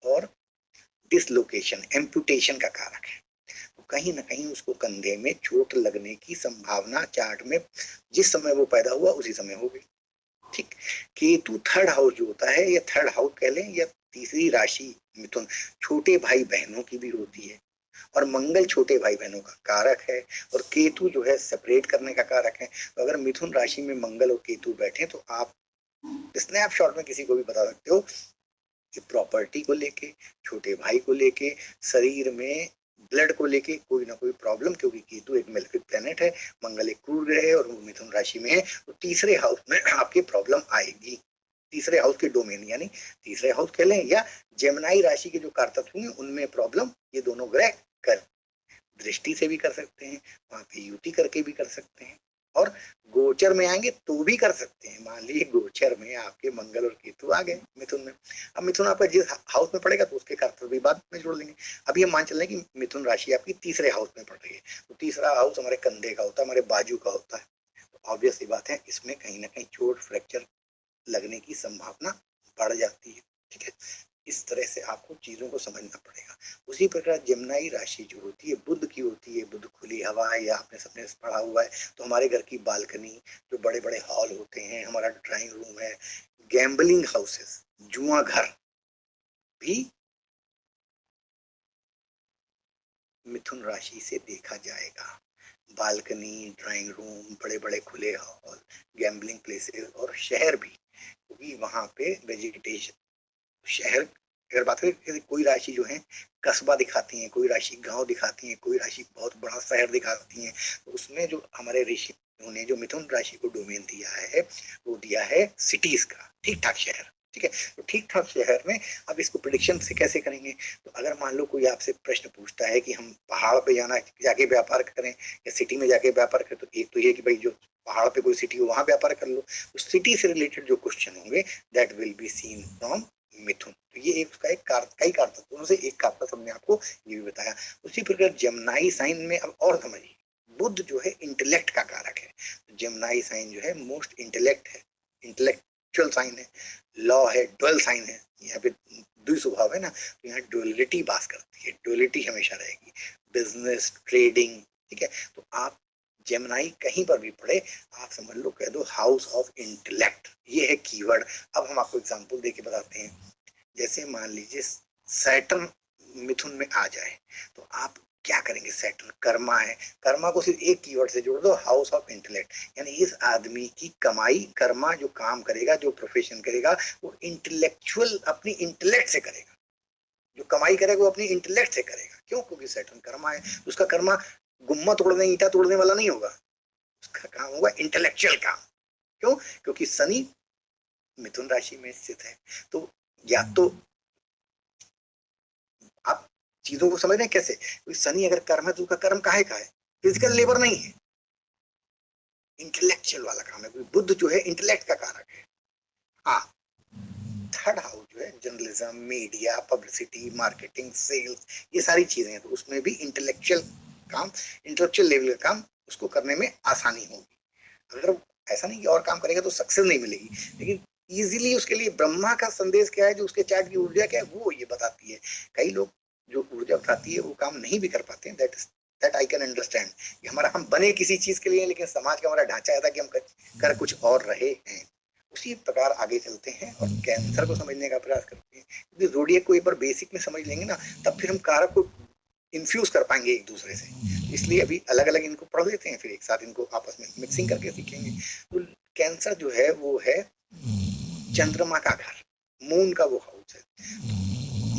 और डिसलोकेशन, एम्पुटेशन का कारक है। तो कहीं ना कहीं उसको कंधे में चोट लगने की संभावना चार्ट में जिस समय वो पैदा हुआ उसी समय हो गई, ठीक। केतु थर्ड हाउस जो होता है, या थर्ड हाउस कह लें या तीसरी राशि मिथुन, छोटे भाई बहनों की भी होती है, और मंगल छोटे भाई बहनों का कारक है, और केतु जो है सेपरेट करने का कारक है। तो अगर मिथुन राशि में मंगल और केतु बैठे तो आप स्नैपशॉट में किसी को भी बता सकते हो कि प्रॉपर्टी को लेके, छोटे भाई को लेके, शरीर में ब्लड को लेके कोई ना कोई प्रॉब्लम, क्योंकि केतु एक मेलेफिक प्लेनेट है, मंगल एक क्रूर ग्रह है और वो मिथुन राशि में है, तो तीसरे हाउस में आपकी प्रॉब्लम आएगी। तीसरे हाउस के डोमेन यानी तीसरे हाउस कह लें या जेमिनी राशि के जो कारतत्व होंगे उनमें प्रॉब्लम ये दोनों ग्रह कर, दृष्टि से भी कर सकते हैं, वहां पे युति करके भी कर सकते हैं, और गोचर में आएंगे तो भी कर सकते हैं। मान लीजिए गोचर में आपके मंगल और केतु आ गए मिथुन में, अब मिथुन आपका जिस हाउस में पड़ेगा तो उसके कारतत्व भी बाद में जोड़ लेंगे। अभी हम मान चल रहे हैं कि मिथुन राशि आपकी तीसरे हाउस में पड़ रही है, तो तीसरा हाउस हमारे कंधे का होता है, हमारे बाजू का होता है, तो ऑब्वियस बात है इसमें कहीं ना कहीं चोट फ्रैक्चर लगने की संभावना बढ़ जाती है, ठीक है। इस तरह से आपको चीजों को समझना पड़ेगा। उसी प्रकार जमनाई राशि जो होती है बुध की होती है, बुध खुली हवा या आपने सबने पढ़ा हुआ है, तो हमारे घर की बालकनी, जो बड़े बड़े हॉल होते हैं, हमारा ड्राइंग रूम है, गैम्बलिंग हाउसेस, जुआ घर भी मिथुन राशि से देखा जाएगा। बालकनी, ड्राइंग रूम, बड़े बड़े खुले हॉल, गैम्बलिंग प्लेसेस और शहर भी, क्योंकि वहां पे वेजिटेशन, शहर अगर बात करें, कोई राशि जो है कस्बा दिखाती है, कोई राशि गांव दिखाती है, कोई राशि बहुत बड़ा शहर दिखाती है, तो उसमें जो हमारे ऋषि ने जो मिथुन राशि को डोमेन दिया है वो दिया है सिटीज का, ठीक ठाक शहर। ठीक है, तो ठीक ठाक शहर में अब इसको प्रिडिक्शन से कैसे करेंगे? तो अगर मान लो कोई आपसे प्रश्न पूछता है कि हम पहाड़ पे जाना जाके व्यापार करें या सिटी में जाके व्यापार करें, तो एक तो ये कि भाई जो पहाड़ पे कोई सिटी हो वहां व्यापार कर लो। तो सिटी से रिलेटेड जो क्वेश्चन होंगे that will be seen from Mithun. तो ये एक उसका एक कई कारतत्वों से एक कारतत्व हमने आपको ये भी बताया। उसी प्रकार जमनाई साइन में अब और समझिए, बुध जो है इंटेलेक्ट का कारक है, तो जमनाई साइन जो है मोस्ट इंटेलेक्ट है, इंटेलेक्चुअल साइन है, लॉ है, ड्वेल साइन है, यहाँ पे द्वि स्वभाव है ना, तो यहाँ ड्युअलिटी पास करती है, ड्युअलिटी हमेशा रहेगी, बिजनेस, ट्रेडिंग। ठीक है, तो आप जेमिनाई कहीं पर भी पढ़े, आप समझ लो, कह दो हाउस ऑफ इंटेलेक्ट, ये है कीवर्ड। अब हम आपको एग्जांपल देके बताते हैं। जैसे मान लीजिए सैटर्न मिथुन में आ जाए तो आप क्या करेंगे? सैटर्न कर्मा है, कर्मा को सिर्फ एक कीवर्ड से जोड़ दो, हाउस ऑफ इंटेलेक्ट, यानी इस आदमी की कमाई, कर्मा जो काम करेगा, जो प्रोफेशन करेगा, वो इंटेलेक्चुअल अपनी इंटेलेक्ट से करेगा। जो कमाई करेगा वो अपनी इंटेलेक्ट से करेगा। क्यों? क्योंकि सैटर्न कर्मा है, उसका कर्मा गुम्मा तोड़ने, ईंटा तोड़ने वाला नहीं होगा, उसका काम होगा इंटेलेक्चुअल काम। क्यों? क्योंकि शनि मिथुन राशि में स्थित है। तो या तो आप चीजों को समझ रहे हैं कैसे? शनि अगर कर्म है तो उसका कर्म काहे का है? फिजिकल लेबर नहीं है, इंटेलेक्चुअल वाला काम है। बुद्ध जो है इंटेलेक्ट का कारक है। हाँ, थर्ड हाउस जो है journalism, media, publicity, marketing, sales, ये सारी चीजें हैं, तो उसमें भी इंटेलेक्चुअल काम, इंटेलेक्चुअल लेवल का काम उसको करने में आसानी होगी। अगर ऐसा नहीं कि और काम करेगा तो सक्सेस नहीं मिलेगी, लेकिन इजीली उसके लिए ब्रह्मा का संदेश क्या है, जो उसके चार्ट की ऊर्जा क्या है, वो ये बताती है। कई लोग जो ऊर्जा बताती है वो काम नहीं भी कर पाते हैं, दैट आई कैन अंडरस्टैंड। हमारा हम बने किसी चीज के लिए, लेकिन समाज का हमारा ढांचा ऐसा कि हम कर कुछ और रहे हैं। उसी प्रकार आगे चलते हैं और कैंसर को समझने का प्रयास करते हैं, क्योंकि जोडिएक को एक बार बेसिक में समझ लेंगे ना, तब फिर हम कारक को इन्फ्यूज कर पाएंगे एक दूसरे से। इसलिए अभी अलग अलग इनको पढ़ लेते हैं, फिर एक साथ इनको आपस में मिक्सिंग करके सीखेंगे। तो कैंसर जो है वो है चंद्रमा का घर, मून का वो हाउस है।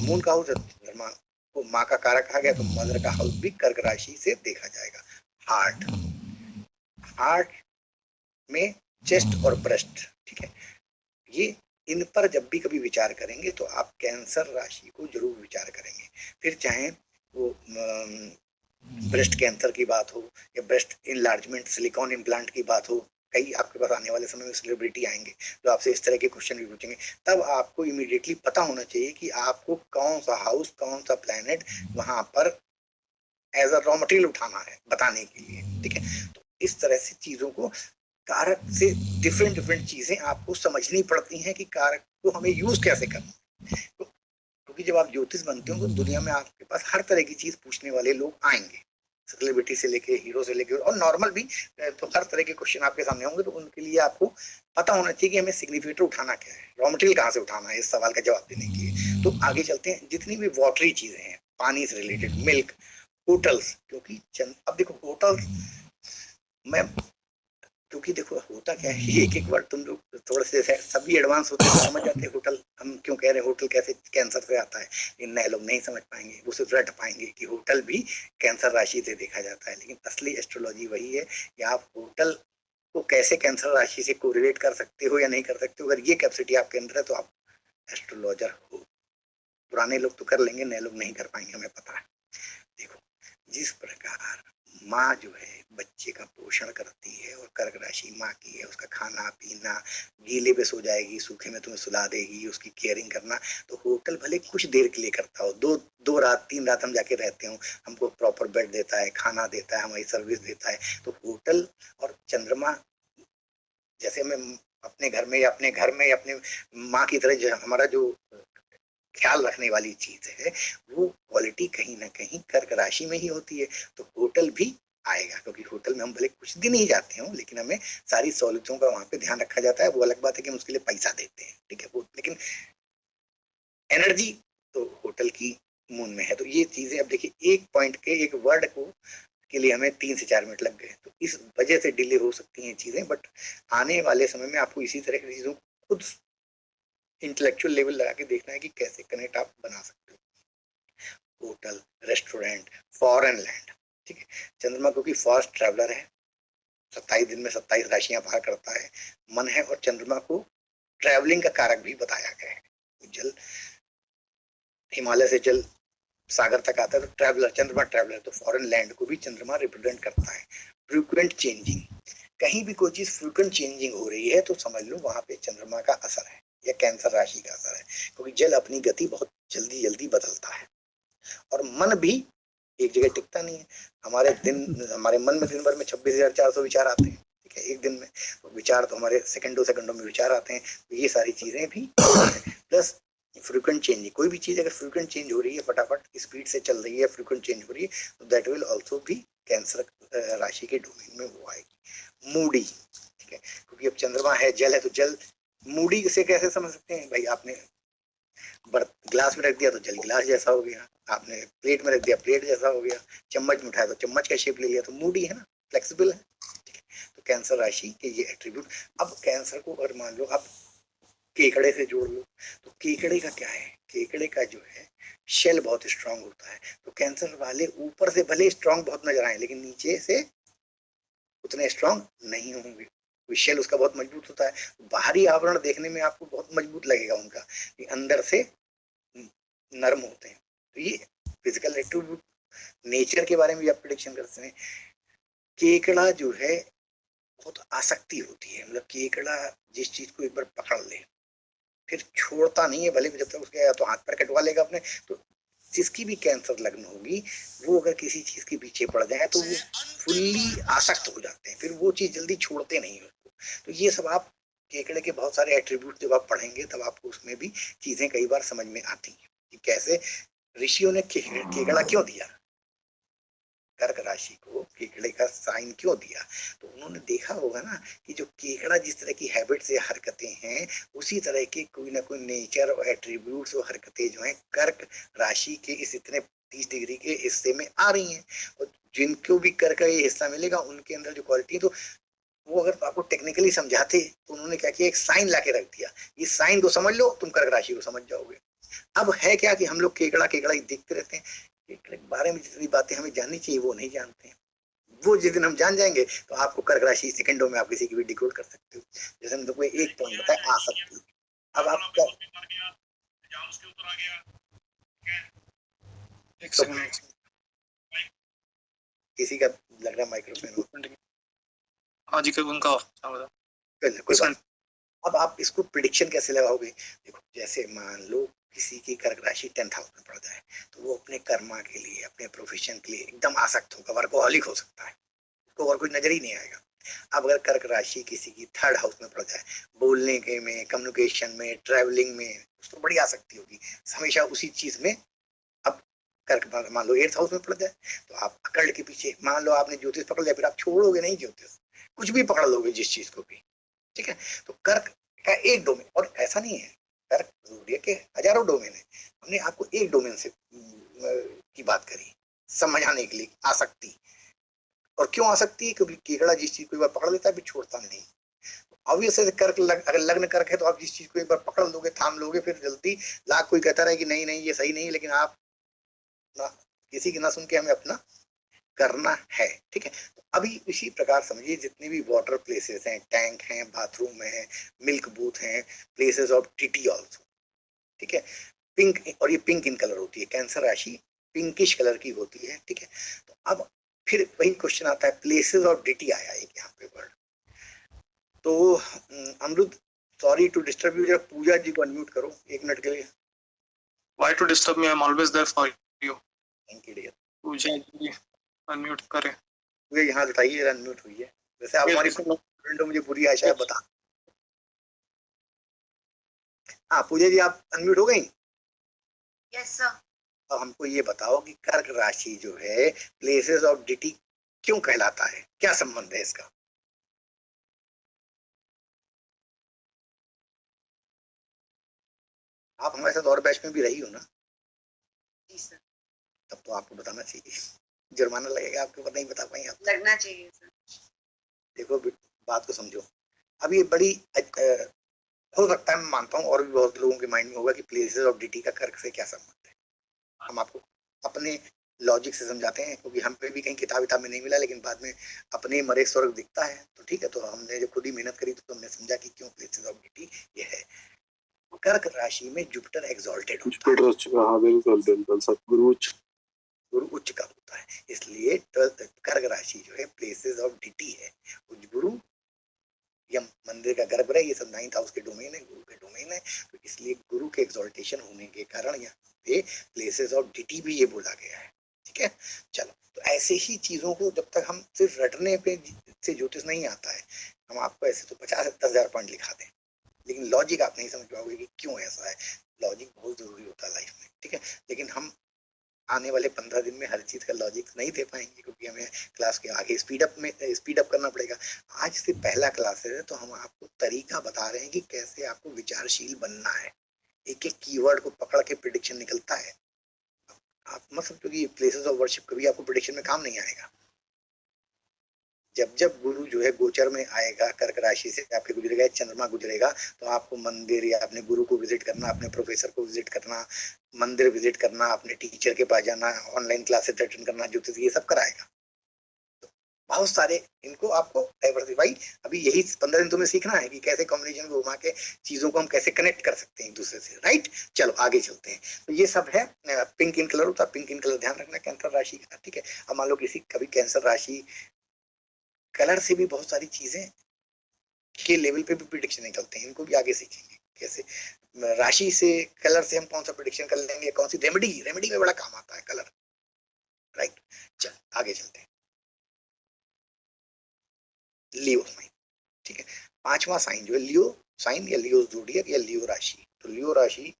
मून का हाउस है चंद्रमा को माँ का कारक कहा गया, तो मदर का हाउस भी कर्क राशि से देखा जाएगा। हार्ट, हार्ट में चेस्ट और ब्रेस्ट, ठीक है, ये इन पर जब भी कभी विचार करेंगे तो आप कैंसर राशि को जरूर विचार करेंगे। फिर चाहे वो ब्रेस्ट कैंसर की बात हो या ब्रेस्ट इनलार्जमेंट, सिलिकॉन इम्प्लांट की बात हो, कई आपके पास आने वाले समय में सेलिब्रिटी आएंगे जो आपसे इस तरह के क्वेश्चन भी पूछेंगे, तब आपको इमीडिएटली पता होना चाहिए कि आपको कौन सा हाउस, कौन सा प्लैनेट वहां पर एज अ रॉ मटेरियल उठाना है बताने के लिए। ठीक है, तो इस तरह से चीजों को, कारक से डिफरेंट डिफरेंट चीजें आपको समझनी पड़ती हैं कि कारक को हमें यूज कैसे करना है। तो क्योंकि जब आप ज्योतिष बनते हो तो दुनिया में आपके पास हर तरह की चीज पूछने वाले लोग आएंगे, सेलिब्रिटी से लेके हीरो से लेके और नॉर्मल भी, तो हर तरह के क्वेश्चन आपके सामने होंगे। तो उनके लिए आपको पता होना चाहिए कि हमें सिग्निफिकेटर उठाना क्या है, रॉ मटेरियल कहाँ से उठाना है, इस सवाल का जवाब देने के लिए। तो आगे चलते हैं, जितनी भी वाटरी चीजें हैं, पानी से रिलेटेड, मिल्क, होटल्स, क्योंकि अब देखो होटल मैं, क्योंकि देखो होता क्या है, एक एक बार तुम लोग थोड़े से सभी एडवांस होते हैं तो समझ जाते हैं होटल हम क्यों कह रहे हैं, होटल कैसे कैंसर से आता है। लेकिन नए लोग नहीं समझ पाएंगे, वो सिर्फ रट पाएंगे कि होटल भी कैंसर राशि से देखा जाता है। लेकिन असली एस्ट्रोलॉजी वही है कि आप होटल को कैसे कैंसर राशि से कोरिलेट कर सकते हो या नहीं कर सकते हो। अगर ये कैपेसिटी आपके अंदर है तो आप एस्ट्रोलॉजर हो। पुराने लोग तो कर लेंगे, नए लोग नहीं कर पाएंगे, हमें पता है। देखो, जिस प्रकार माँ जो है बच्चे का पोषण करती है, और कर्क राशि माँ की है, उसका खाना पीना, गीले पे सो जाएगी, सूखे में तुम्हें सुला देगी, उसकी केयरिंग करना, तो होटल भले कुछ देर के लिए करता हो, दो रात 3 रात हम जाके रहते हो, हमको प्रॉपर बेड देता है, खाना देता है, हमारी सर्विस देता है। तो होटल और चंद्रमा, जैसे हमें अपने घर में या अपने माँ की तरह हमारा जो ख्याल रखने वाली चीज है, वो क्वालिटी कहीं ना कहीं कर्क राशि में ही होती है। तो होटल भी आएगा, क्योंकि होटल में हम भले कुछ दिन ही जाते हो, लेकिन हमें सारी सहूलतों का वहां पे ध्यान रखा जाता है। वो अलग बात है कि हम उसके लिए पैसा देते हैं, ठीक है, वो लेकिन एनर्जी तो होटल की मून में है। तो ये चीजें अब देखिए, एक पॉइंट के एक वर्ड को के लिए हमें 3 से 4 मिनट लग गए, तो इस वजह से डिले हो सकती हैं चीजें। बट आने वाले समय में आपको इसी तरह की चीजों को खुद इंटेलेक्चुअल लेवल लगा के देखना है कि कैसे कनेक्ट आप बना सकते हो। होटल, रेस्टोरेंट, फॉरेन लैंड, ठीक है। चंद्रमा क्योंकि फास्ट ट्रैवलर है, 27 दिन में 27 राशियां पार करता है, मन है, और चंद्रमा को ट्रैवलिंग का कारक भी बताया गया है। जल, हिमालय से जल सागर तक आता है, तो ट्रैवलर, चंद्रमा ट्रैवलर, तो फॉरेन लैंड को भी चंद्रमा रिप्रेजेंट करता है। फ्रीक्वेंट चेंजिंग, कहीं भी कोई चीज फ्रीक्वेंट चेंजिंग हो रही है तो समझ लो वहां पे चंद्रमा का असर है, या कैंसर राशि का असर है, क्योंकि जल अपनी गति बहुत जल्दी जल्दी बदलता है। और मन भी एक जगह टिकता नहीं है। हमारे मन में दिन भर में 26,400 विचार आते हैं, ठीक है, एक दिन में। तो विचार तो हमारे सेकंडों सेकंडों में विचार आते हैं। तो ये सारी चीजें भी प्लस फ्रीक्वेंट चेंजिंग, कोई भी चीज अगर फ्रीक्वेंट चेंज हो रही है, फटाफट स्पीड से चल रही है, फ्रीक्वेंट चेंज हो रही है, तो दैट विल ऑल्सो भी कैंसर राशि के डोमेन में वो आएगी। मूडी, ठीक है, क्योंकि अब चंद्रमा है, जल है, तो जल मूडी से कैसे समझ सकते हैं भाई? आपने ग्लास में रख दिया तो जल गिलास जैसा हो गया, आपने प्लेट में रख दिया प्लेट जैसा हो गया, चम्मच में उठाया तो चम्मच का शेप ले लिया, तो मूडी है ना, फ्लेक्सिबल है, ठीक है। तो कैंसर राशि के ये एट्रीब्यूट। अब कैंसर को अगर मान लो आप केकड़े से जोड़ लो, तो केकड़े का क्या है? केकड़े का जो है शेल बहुत स्ट्रांग होता है। तो कैंसर वाले ऊपर से भले स्ट्रांग बहुत नजर आए, लेकिन नीचे से उतने स्ट्रांग नहीं होंगे। शेल उसका बहुत मजबूत होता है। बाहरी आवरण देखने में आपको बहुत मजबूत लगेगा उनका, अंदर से नर्म होते हैं। तो ये फिजिकल एट्रीब्यूट, नेचर के बारे में भी आप प्रिडिक्शन करते हैं। केकड़ा जो है बहुत आसक्ति होती है, मतलब केकड़ा जिस चीज को एक बार पकड़ ले फिर छोड़ता नहीं है, भले भी जब तक उसके या तो हाथ पर कटवा लेगा अपने। तो जिसकी भी कैंसर लग्न होगी, वो अगर किसी चीज के पीछे पड़ जाए तो वो फुल्ली आसक्त हो जाते हैं, फिर वो चीज जल्दी छोड़ते नहीं उसको। तो ये सब आप केकड़े के बहुत सारे एट्रीब्यूट जब आप पढ़ेंगे, तब आपको उसमें भी चीजें कई बार समझ में आती हैं कि कैसे ऋषियों ने केकड़ा क्यों दिया, कर्क राशि को केकड़े का साइन क्यों दिया। तो उन्होंने देखा होगा ना कि जो केकड़ा जिस तरह की हैबिट्स या हरकतें हैं, उसी तरह के कोई ना कोई नेचर और एट्रीब्यूट्स और हरकतें जो हैं कर्क राशि के इस इतने 30 डिग्री के हिस्से में आ रही हैं। और जिनको भी कर्क का ये हिस्सा मिलेगा, उनके अंदर जो क्वालिटी है, तो वो अगर आपको टेक्निकली समझाते तो उन्होंने क्या किया, एक साइन ला के रख दिया, इस साइन को समझ लो, तुम कर्क राशि को समझ जाओगे। अब है क्या कि हम लोग केकड़ा केकड़ा ही देखते रहते हैं, केकड़े के बारे में जितनी बातें हमें जाननी चाहिए वो नहीं जानते हैं। वो जिस दिन हम जान जाएंगे तो आपको कर्क राशि सेकंडों में आप किसी की भी डिकोड कर सकते हो। जैसे हम लोग एक पॉइंट बताए, आ सकती है। अब आप क्या, तो किसी का लग रहा माइक्रोफोन, हाँ जी, उनका कोई बात। अब आप इसको प्रिडिक्शन कैसे लगाओगे? देखो, जैसे मान लो किसी की कर्क राशि 10th हाउस में पड़ जाए, तो वो अपने कर्मा के लिए, अपने प्रोफेशन के लिए एकदम आसक्त होगा, वर्कोहॉलिक हो सकता है, उसको और कुछ नजर ही नहीं आएगा। अब अगर कर्क राशि किसी की 3rd हाउस में पड़ जाए, बोलने के में, कम्युनिकेशन में, ट्रैवलिंग में उसको बड़ी आसक्ति होगी, हमेशा उसी चीज में। अब कर्क मान लो 8th हाउस में पड़ जाए, तो आप अकड़ के पीछे, मान लो आपने ज्योतिष पकड़ लिया, फिर आप छोड़ोगे नहीं ज्योतिष, कुछ भी पकड़ लोगे जिस चीज को भी, ठीक है। तो कर्क का एक डोमेन, और ऐसा नहीं है, कर्क ज़ोडिएक के हजारों डोमेन है, हमने आपको एक डोमेन से की बात करी समझाने के लिए, आसक्ति। और क्यों आसक्ति है? क्योंकि केकड़ा जिस चीज को एक बार पकड़ लेता है फिर छोड़ता नहीं। ऑब्वियस है, कर्क अगर लग्न कर्क है तो आप जिस चीज को एक बार पकड़ लोगे, थाम लोगे, फिर जल्दी, लाख कोई कहता रहे कि नहीं नहीं ये सही नहीं, लेकिन आप ना, किसी की ना सुन के हमें अपना करना है, ठीक है। तो अभी इसी प्रकार समझिए, जितने भी वाटर प्लेसेस हैं, टैंक हैं, बाथरूम है, मिल्क बूथ हैं, प्लेसेस ऑफ टीटी ऑल्सो, ठीक है। पिंक, और ये पिंक इन कलर होती है, कैंसर राशि पिंकिश कलर की होती है, ठीक है। तो अब फिर वही क्वेश्चन आता है, प्लेसेस ऑफ डिटी आया एक यहाँ पे वर्ड। तो अमरुद, सॉरी टू डिस्टर्ब यू, जरा पूजा जी को अनम्यूट करो 1 मिनट के लिए। Why to disturb me? I'm always there for you. Thank you dear. Pooja ji unmute करें। मुझे यहाँ बताइए अनम्यूट हुई है, वैसे आप हमारी फ्रेंड हो, मुझे पूरी आशा है, बता। हाँ पूजा जी, आप अनम्यूट हो गई? Yes sir. अब हमको ये बताओ कि कर्क राशि जो है प्लेसेस ऑफ डिटी क्यों कहलाता है, क्या संबंध है इसका? आप हमारे साथ और बैच में भी रही हो ना? जी सर। तब तो आपको बताना चाहिए, जुर्माना लगेगा आपको, नहीं बता पाएंगे आप। लगना चाहिए सर। देखो बात को समझो, अब ये बड़ी हो सकता है, मैं मानता हूँ और भी बहुत लोगों के माइंड में होगा कि प्लेसेस ऑफ डिटी का कर्क से क्या संबंध है। हम आपको अपने लॉजिक से समझाते हैं, क्योंकि हम पे भी कहीं किताब विताब में नहीं मिला, लेकिन बाद में अपने मरे स्वर्ग दिखता है, तो ठीक है, तो हमने जब खुद ही मेहनत करी तो हमने समझा कि क्यों प्लेसेस ऑफ डिटी ये है। कर्क राशि में जुपिटर एक्सॉल्टेड होता है, हाँ बिल्कुल बिल्कुल, सतगुरु गुरु उच्च का होता है, इसलिए कर्क राशि जो है प्लेसेस ऑफ डिटी है। उच्च गुरु या मंदिर का गर्भगृह, ये सब 9th हाउस के डोमेन है, गुरु के डोमेन है, तो इसलिए गुरु के एक्सॉल्टेशन होने के कारण यहाँ पे प्लेसेस ऑफ डिटी भी ये बोला गया है। ठीक है, चलो, तो ऐसे ही चीजों को जब तक हम सिर्फ रटने पे से ज्योतिष नहीं आता है, हम आपको ऐसे तो 50-10,000 पॉइंट लिखा दें, लेकिन लॉजिक आप नहीं समझ पाओगे कि क्यों ऐसा है। लॉजिक बहुत जरूरी होता है लाइफ में, ठीक है, लेकिन हम आने वाले 15 दिन में हर चीज का लॉजिक नहीं दे पाएंगे, क्योंकि हमें क्लास के आगे स्पीड अप करना पड़ेगा। आज से पहला क्लास है, तो हम आपको तरीका बता रहे हैं कि कैसे आपको विचारशील बनना है। एक एक कीवर्ड को पकड़ के प्रिडिक्शन निकलता है। आप मत समझो कि प्लेसेस ऑफ वर्शिप कभी आपको प्रिडिक्शन में काम नहीं आएगा। जब जब गुरु जो है गोचर में आएगा, कर्क राशि से आपके गुजरेगा, चंद्रमा गुजरेगा, तो आपको मंदिर या अपने गुरु को विजिट करना, अपने प्रोफेसर को विजिट करना, मंदिर विजिट करना, अपने टीचर के पास जाना, ऑनलाइन क्लासेस अटेंड करना, ज्योतिष, ये सब कराएगा। तो बहुत सारे इनको आपको डाइवर्सिफाई, अभी यही 15 दिन तुम्हें सीखना है कि कैसे कॉम्बिनेशन घुमा के चीजों को हम कैसे कनेक्ट कर सकते हैं एक दूसरे से, राइट। चलो आगे चलते हैं। तो ये सब है, पिंक इन कलर होता है, पिंक इन कलर ध्यान रखना कैंसर राशि का, ठीक है। अब मान लो किसी कभी कैंसर राशि कलर से भी बहुत सारी चीजें के लेवल पे भी प्रिडिक्शन निकलते हैं, इनको भी आगे सीखेंगे कैसे राशि से, कलर से हम कौन सा प्रिडिक्शन कर लेंगे, कौन सी रेमेडी में बड़ा काम आता है कलर, राइट। चल आगे चलते हैं। लियो साइन, ठीक है, पांचवा साइन जो है लियो साइन या लियो जोडियक या लियो राशि। तो लियो राशि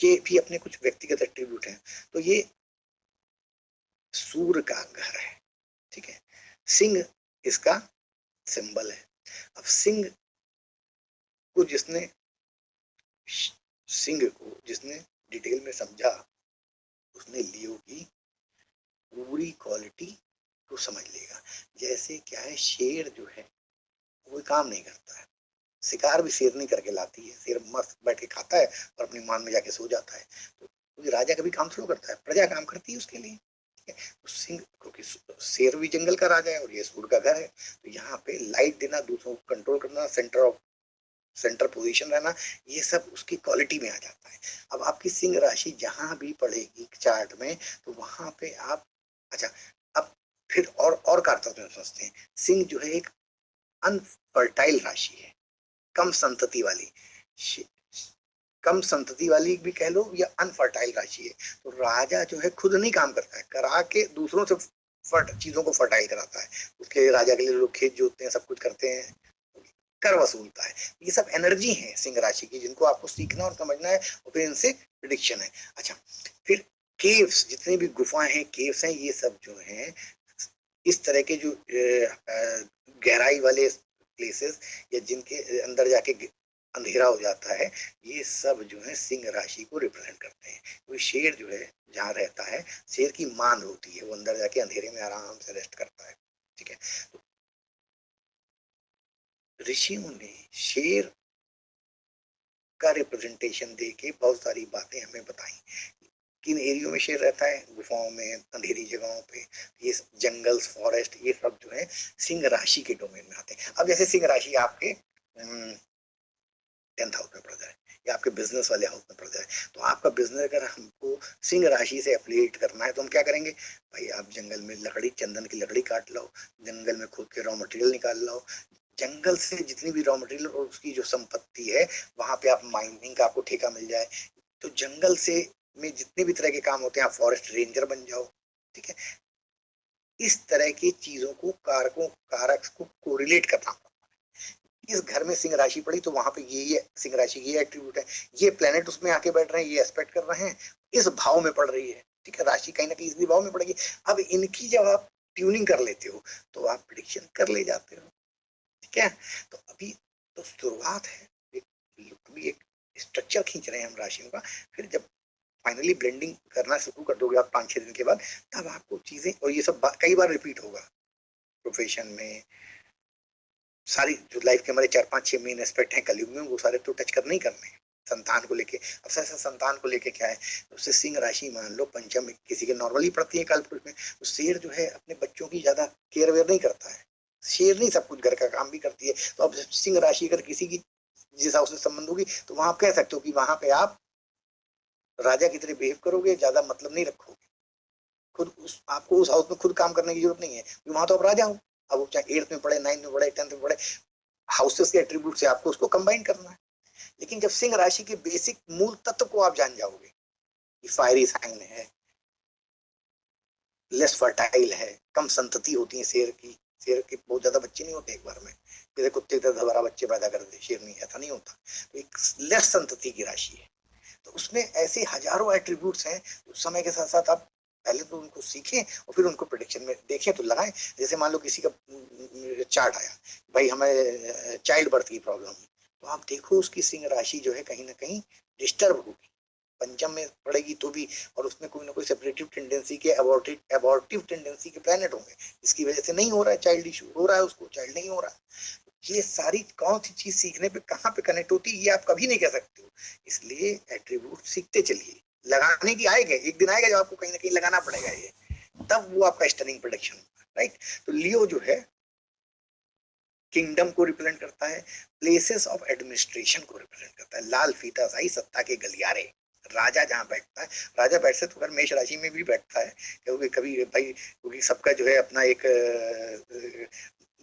के भी अपने कुछ व्यक्तिगत एट्रीब्यूट हैं। तो ये सूर्य का घर है, ठीक है, सिंह इसका सिंबल है। अब जिसने सिंह को जिसने डिटेल में समझा, उसने लियो की पूरी क्वालिटी को समझ लेगा। जैसे क्या है, शेर जो है कोई काम नहीं करता है, शिकार भी शेर नहीं करके लाती है, शेर मस्त बैठ के खाता है और अपनी मान में जाके सो जाता है। तो राजा कभी काम थोड़ा करता है, प्रजा काम करती है उसके लिए, ठीक है। तो सिंह, क्योंकि शेर भी जंगल का राजा है और ये सूर्य का घर है, तो यहाँ पे लाइट देना, दूसरों को कंट्रोल करना, सेंटर पोजीशन रहना, ये सब उसकी क्वालिटी में आ जाता है। अब आपकी सिंह राशि जहां भी पड़ेगी चार्ट में, तो वहां पे आप, अच्छा, अब फिर और कारतत्व में समझते हैं। सिंह जो है एक अनफर्टाइल राशि है, कम संतति वाली, कम संतति वाली भी कह लो, या अनफर्टाइल राशि है। तो राजा जो है खुद नहीं काम करता है, करा के दूसरों से चीजों को फर्टाइल कराता है। उसके लिए राजा के लिए लोग खेत जोतते हैं, सब कुछ करते हैं, कर वसूलता है। ये सब एनर्जी है सिंह राशि की, जिनको आपको सीखना और समझना है, और फिर इनसे प्रिडिक्शन है। अच्छा, फिर केव्स, जितनी भी गुफाएं हैं, केव्स हैं, ये सब जो हैं इस तरह के जो गहराई वाले प्लेसेस, या जिनके अंदर जाके अंधेरा हो जाता है, ये सब जो है सिंह राशि को रिप्रेजेंट करते हैं। कोई शेर जो है जहाँ रहता है, शेर की मान होती है, वो अंदर जाके अंधेरे में आराम से रेस्ट करता है, ठीक है। तो ऋषियों ने शेर का रिप्रेजेंटेशन दे के बहुत सारी बातें हमें बताई। किन एरियो में शेर रहता है, गुफाओं में, अंधेरी जगहों पे, ये जंगल्स, फॉरेस्ट, ये सब जो है सिंह राशि के डोमेन में आते हैं। अब जैसे सिंह राशि आपके 10th हाउस में पड़ जाए, या आपके बिजनेस वाले हाउस में पड़ जाए, तो आपका बिजनेस अगर हमको सिंह राशि से एफिलिएट करना है, तो हम क्या करेंगे भाई, आप जंगल में लकड़ी, चंदन की लकड़ी काट लो, जंगल में खुद के रॉ मटेरियल निकाल लो, जंगल से जितनी भी रॉ मटेरियल और उसकी जो संपत्ति है, वहां पे आप माइनिंग का आपको ठेका मिल जाए, तो जंगल से में जितने भी तरह के काम होते हैं, आप फॉरेस्ट रेंजर बन जाओ, ठीक है। इस तरह की चीजों को कारक को कोरिलेट करना, इस घर में सिंह राशि पड़ी तो वहां पे ये सिंह राशि ये एट्रीब्यूट है, ये प्लेनेट उसमें आके बैठ रहे हैं, ये एस्पेक्ट कर रहे हैं, इस भाव में पड़ रही है, ठीक है, राशि कहीं ना कहीं इसी भाव में पड़ेगी। अब इनकी जब आप ट्यूनिंग कर लेते हो तो आप प्रिडिक्शन कर ले जाते हो, ठीक है। तो अभी तो शुरुआत है, अभी एक स्ट्रक्चर खींच रहे हैं हम राशियों का, फिर जब फाइनली ब्लेंडिंग करना शुरू कर दोगे आप 5-6 दिन के बाद, तब आपको चीजें, और ये सब कई बार रिपीट होगा प्रोफेशन में, सारी जो लाइफ के हमारे 4-5-6 मेन एस्पेक्ट हैं कलयुग में, वो सारे तो टच करने ही करने हैं। संतान को लेके, अब ऐसा संतान को लेके क्या है, उससे सिंह राशि मान लो पंचम किसी के नॉर्मली पड़ती है कालपुरुष में, तो शेर जो है अपने बच्चों की ज्यादा केयर वेयर नहीं करता है, शेर नहीं सब कुछ घर का काम भी करती है। तो अब सिंह राशि अगर किसी की जिस हाउस से संबंध होगी तो वहां आप कह सकते हो कि वहां पे आप राजा की तरह बिहेव करोगे, ज्यादा मतलब नहीं रखोगे, खुद आपको उस हाउस में खुद काम करने की जरूरत नहीं है, वहां तो आप राजा हो। अब वो चाहे 8th में पढ़े, 9th में पढ़े, 10th में पढ़े, हाउसेस के एट्रीब्यूट से आपको उसको कंबाइन करना है। लेकिन जब सिंह राशि के बेसिक मूल तत्व को आप जान जाओगे कि फायरी साइन है, लेस फर्टाइल है, कम संतति होती है शेर की, शेर के बहुत ज्यादा बच्चे नहीं होते एक बार में, जैसे कुत्ते की तरह दोबारा बच्चे पैदा कर दे, शेर नहीं, ऐसा नहीं होता, तो एक लेस संतति की राशि है। तो उसमें ऐसे हजारों एट्रीब्यूट्स हैं, उस समय के साथ साथ आप पहले तो उनको सीखें और फिर उनको प्रेडिक्शन में देखें तो लगाएं। जैसे मान लो किसी का चार्ट आया, भाई हमें चाइल्ड बर्थ की प्रॉब्लम, तो आप देखो उसकी सिंह राशि जो है कहीं ना कहीं डिस्टर्ब होगी, पंचम में पड़ेगी तो भी, और उसमें कोई ना कोई सेपरेटिव टेंडेंसी के, अबॉर्टिव टेंडेंसी के प्लैनेट होंगे, इसकी वजह से नहीं हो रहा है चाइल्ड इशू, हो रहा है उसको चाइल्ड नहीं हो रहा है। ये सारी कौन सी चीज सीखने पे कहाँ पे कनेक्ट होती है ये आप कभी नहीं कह सकते हो, इसलिए एट्रीब्यूट सीखते चलिए, लगाने की आएगा, एक दिन आएगा जब आपको कहीं ना कहीं लगाना पड़ेगा ये, तब वो आपका स्टनिंग प्रोडक्शन होगा, राइट। तो लियो जो है किंगडम को रिप्रेजेंट करता है, प्लेसेस ऑफ एडमिनिस्ट्रेशन को रिप्रेजेंट करता है, लाल फीता शाही सत्ता के गलियारे, राजा जहाँ बैठता है, राजा बैठ से तो अगर मेष राशि में भी बैठता है, क्योंकि कभी भाई, क्योंकि सबका जो है अपना एक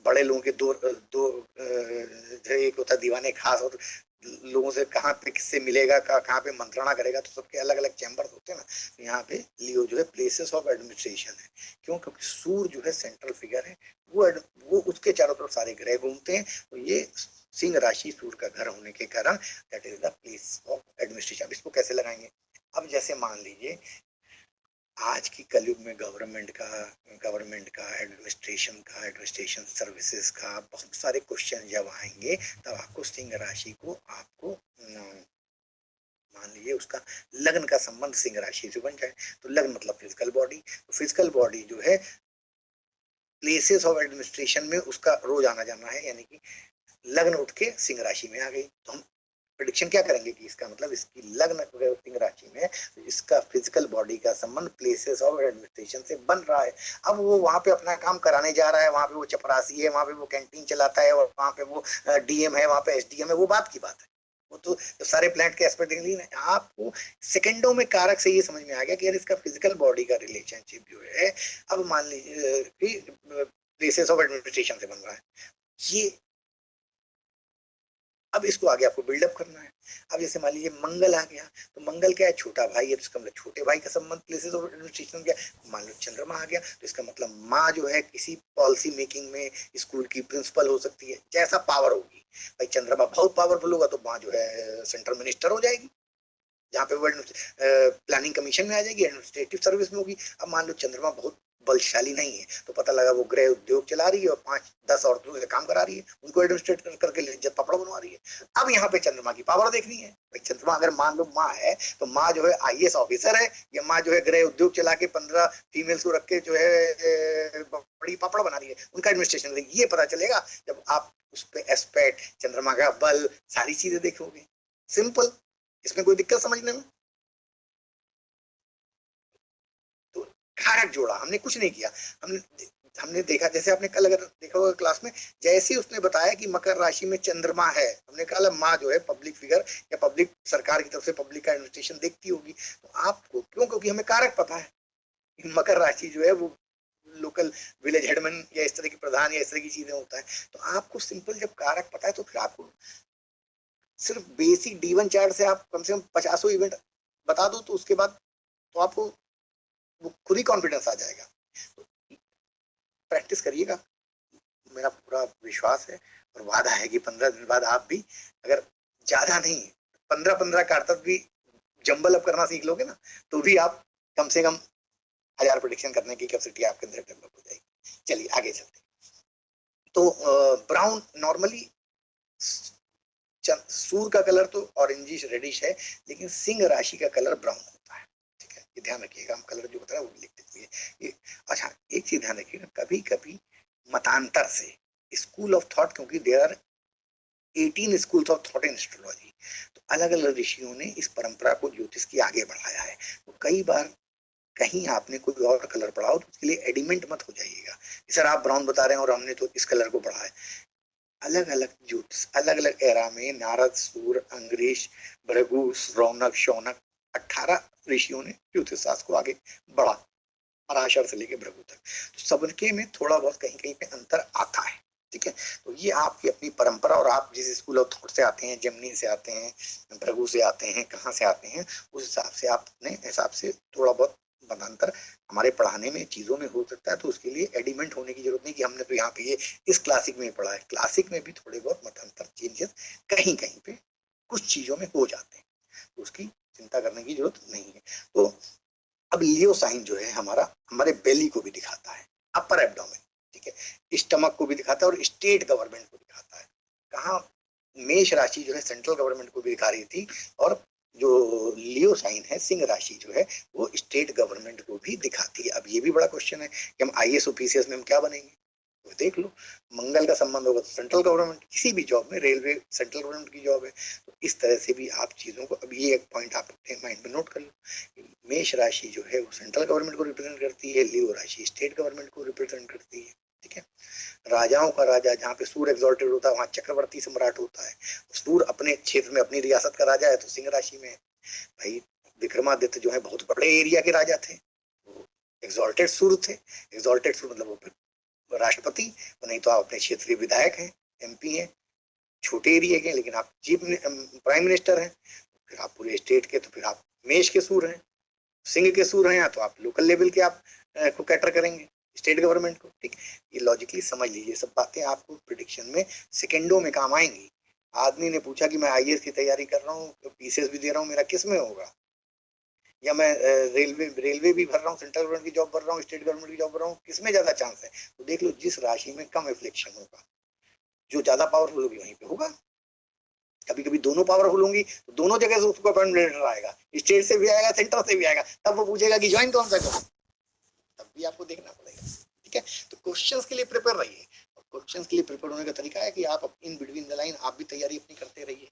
बड़े लोगों के दो दो जो एक होता है दीवाने खास, और लोगों से कहाँ पे किससे मिलेगा, कहाँ पे मंत्रणा करेगा, तो सबके अलग अलग चैम्बर होते हैं ना। तो यहाँ पे लियो जो है प्लेसेस ऑफ एडमिनिस्ट्रेशन है, क्यों, क्योंकि सूर जो है सेंट्रल फिगर है, वो उसके चारों तरफ सारे ग्रह घूमते हैं, तो ये सिंह राशि सूर का घर होने के कारण that is the place of administration. इसको कैसे लगाएंगे, अब जैसे मान लीजिए आज की कलयुग में गवर्नमेंट का एडमिनिस्ट्रेशन सर्विसेज का बहुत सारे क्वेश्चन जब आएंगे, तब आपको सिंह राशि को आपको मान लीजिए उसका लग्न का संबंध सिंह राशि से बन जाए, तो लग्न मतलब फिजिकल बॉडी, तो फिजिकल बॉडी जो है प्लेसेस ऑफ एडमिनिस्ट्रेशन में उसका रोज आना जाना है, यानी कि लग्न उठ के सिंह राशि में आ गई, तो हम प्रेडिक्शन क्या करेंगे कि इसका मतलब इसकी लग्न सिंह राशि में, तो इसका फिजिकल बॉडी का संबंध प्लेसेस ऑफ एडमिनिस्ट्रेशन से बन रहा है। अब वो वहां पे अपना काम कराने जा रहा है, वहां पे वो चपरासी है, वहां पे वो कैंटीन चलाता है, और वहां पे वो डीएम है, वहां पे एसडीएम है, वो बात की बात है, वो तो सारे प्लांट के एस्पेक्ट देख लीजिए, आपको सेकंडों में कारक से ये समझ में आ गया कि यार इसका फिजिकल बॉडी का रिलेशनशिप जो है, अब मान लीजिए कि प्लेसेस ऑफ एडमिनिस्ट्रेशन से बन रहा है ये, अब इसको आगे आपको बिल्डअप करना है। अब जैसे मान लीजिए मंगल आ गया, तो मंगल क्या है, छोटा भाई है, तो इसका मतलब छोटे भाई का संबंध प्लेसेस ऑफ एडमिनिस्ट्रेशन क्या, मान लो चंद्रमा आ गया, तो इसका मतलब माँ जो है किसी पॉलिसी मेकिंग में स्कूल की प्रिंसिपल हो सकती है, जैसा पावर होगी, भाई चंद्रमा बहुत पावरफुल होगा तो माँ जो है सेंट्रल मिनिस्टर हो जाएगी, जहाँ पे वो प्लानिंग कमीशन में आ जाएगी, एडमिनिस्ट्रेटिव सर्विस में होगी। अब मान लो चंद्रमा बहुत बलशाली नहीं है, तो पता लगा वो गृह उद्योग चला रही है और 5-10 औरतों से काम करा रही है, उनको एडमिनिस्ट्रेट करके लिज्जत पापड़ बनवा रही है। अब यहाँ पे चंद्रमा की पावर देखनी है, भाई चंद्रमा अगर मान लो माँ है, तो माँ जो है आईएएस ऑफिसर है, या माँ जो है गृह उद्योग चला के 15 फीमेल्स को रख के जो है बड़ी पापड़ बना रही है, उनका एडमिनिस्ट्रेशन ये पता चलेगा जब आप उस पे एस्पेक्ट, चंद्रमा का बल, सारी चीजें देखोगे। सिंपल, इसमें कोई दिक्कत समझने में, तो कारक जोड़ा, हमने कुछ नहीं किया, हमने हमने देखा, जैसे आपने कल अगर देखा होगा क्लास में, जैसे उसने बताया कि मकर राशि में चंद्रमा है, हमने कहा माँ जो है पब्लिक फिगर या पब्लिक सरकार की तरफ से पब्लिक का एडमिनिस्ट्रेशन देखती होगी, तो आपको क्यों, क्योंकि हमें कारक पता है, मकर राशि जो है वो लोकल विलेज हेडमैन या इस तरह की प्रधान या इस तरह की चीजें होता है, तो आपको सिंपल जब कारक पता है तो फिर आपको सिर्फ बेसिक D1 चार्ट से आप कम से कम 50 इवेंट बता दो, तो उसके बाद तो आपको वो खुद ही कॉन्फिडेंस आ जाएगा। तो प्रैक्टिस करिएगा, मेरा पूरा विश्वास है और वादा है कि 15 दिन बाद आप भी, अगर ज्यादा नहीं 15-15 कारतब भी जंबल अप करना सीख लोगे ना, तो भी आप कम से कम 1000 प्रेडिक्शन करने की कैपेसिटी आपके अंदर डेवलप हो जाएगी। चलिए आगे चलते हैं। तो ब्राउन नॉर्मली सूर्य का कलर तो ऑरेंजिश रेडिश है, लेकिन सिंह राशि का कलर ब्राउन होता है। ठीक है, ये ध्यान रखिएगा, हम कलर जो बताया वो लिख देते हैं। अच्छा, एक चीज ध्यान रखिएगा, कभी कभी मतांतर से स्कूल ऑफ थॉट, क्योंकि there are 18 schools of thought in astrology, तो अलग अलग ऋषियों ने इस परंपरा को ज्योतिष की आगे बढ़ाया है। तो कई बार कहीं आपने कोई और कलर पढ़ा हो तो उसके लिए एडिमेंट मत हो जाइएगा, सर आप ब्राउन बता रहे हैं और हमने तो इस कलर को पढ़ा है। अलग अलग ज्योतिष अलग अलग एरा में नारद, सूर्य, अंग्रेज, भृगु, रौनक, शौनक, 18 ऋषियों ने ज्योतिष शास्त्र को आगे बढ़ा, पराशर से लेके भृगु तक। तो सबके में थोड़ा बहुत कहीं कहीं पे अंतर आता है। ठीक है, तो ये आपकी अपनी परंपरा, और आप जिस स्कूल ऑफ थॉट से आते हैं, जेमिनी से आते हैं, भृगु से आते हैं, कहाँ से आते हैं, उस हिसाब से आप अपने हिसाब से थोड़ा बहुत मतांतर हमारे पढ़ाने में चीजों में हो सकता है। तो उसके लिए एडिमेंट होने की जरूरत नहीं कि हमने तो यहाँ पे ये इस क्लासिक में पढ़ा है। क्लासिक में भी थोड़े बहुत मतांतर चेंजेस कहीं कहीं पे कुछ चीजों में हो जाते हैं, तो उसकी चिंता करने की जरूरत नहीं है। तो अब लियो साइन जो है हमारा, हमारे बेली को भी दिखाता है, अपर एब्डोमेन, ठीक है, स्टमक को भी दिखाता है और स्टेट गवर्नमेंट को दिखाता है। कहाँ मेष राशि जो है सेंट्रल गवर्नमेंट को भी दिखा रही थी, और जो लियो साइन है सिंह राशि जो है वो स्टेट गवर्नमेंट को भी दिखाती है। अब ये भी बड़ा क्वेश्चन है कि हम आईएएस ओपीसीएस में हम क्या बनेंगे, तो देख लो, मंगल का संबंध होगा तो सेंट्रल गवर्नमेंट, किसी भी जॉब में, रेलवे सेंट्रल गवर्नमेंट की जॉब है। तो इस तरह से भी आप चीजों को, अब ये एक पॉइंट आप अपने माइंड में नोट कर लो, मेष राशि जो है वो सेंट्रल गवर्नमेंट को रिप्रेजेंट करती है, लियो राशि स्टेट गवर्नमेंट को रिप्रेजेंट करती है। ठीक है, राजाओं का राजा, जहाँ पे सूर्य एग्जॉल्टेड होता है वहां चक्रवर्ती सम्राट होता है। सूर्य अपने क्षेत्र में अपनी रियासत का राजा है, तो सिंह राशि में भाई विक्रमादित्य जो है बहुत बड़े एरिया के राजा थे, तो एग्जॉल्टेड सूर्य थे। एग्जॉल्टेड सूर्य मतलब वो राष्ट्रपति, नहीं तो आप अपने क्षेत्रीय विधायक हैं, एमपी हैं, छोटे एरिया के, लेकिन आप चीफ प्राइम मिनिस्टर हैं, फिर आप पूरे स्टेट के, तो फिर आप मेष के सूर्य हैं, सिंह के सूर्य हैं, तो आप लोकल लेवल के आप को कैटर करेंगे स्टेट गवर्नमेंट को। ठीक, ये लॉजिकली समझ लीजिए, सब बातें आपको प्रिडिक्शन में सेकंडों में काम आएंगी। आदमी ने पूछा कि मैं आईएएस की तैयारी कर रहा हूँ, तो पीसीएस भी दे रहा हूँ, मेरा किस में होगा, या मैं रेलवे भी भर रहा हूँ, सेंट्रल गवर्नमेंट की जॉब भर रहा हूँ, स्टेट गवर्नमेंट की जॉब भर रहा हूँ, किसमें ज्यादा चांस है। तो देख लो, जिस राशि में कम रिफ्लेक्शन होगा, जो ज्यादा पावरफुल होगी वहीं पे होगा। कभी कभी दोनों पावरफुल होंगी तो दोनों जगह से उसको अपॉइंटमेंट लेटर आएगा, स्टेट से भी आएगा, सेंटर से भी आएगा, तब वो पूछेगा कि ज्वाइन कौन सा करो, तब भी आपको देखना पड़ेगा। ठीक है, तो क्वेश्चंस के लिए प्रिपेयर रहिए, और क्वेश्चंस के लिए प्रिपेयर होने का तरीका है कि आप इन बिटवीन द लाइन आप भी तैयारी अपनी करते रहिए।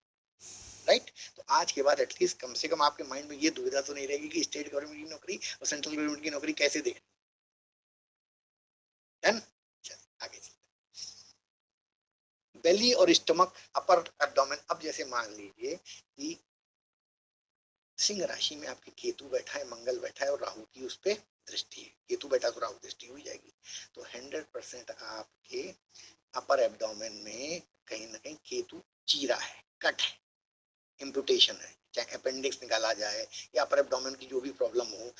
राइट, तो आज के बाद एटलीस्ट कम से कम आपके माइंड में ये दुविधा तो नहीं रहेगी कि स्टेट गवर्नमेंट की नौकरी और सेंट्रल गवर्नमेंट की नौकरी कैसे देखनी। डन, आगे बेली और स्टमक, अपर एब्डोमेन। अब जैसे मान लीजिए कि सिंह राशि में आपके केतु बैठा है, मंगल बैठा है और राहु की उस पर दृष्टि है, केतु बैठा तो राहु दृष्टि हो जाएगी, तो 100% आपके अपर एब्डोमेन में कहीं ना कहीं केतु चीरा है, कट है, इम्पुटेशन है, चाहे अपेंडिक्स निकाला जाए या अपर एब्डोमेन की जो भी प्रॉब्लम हो,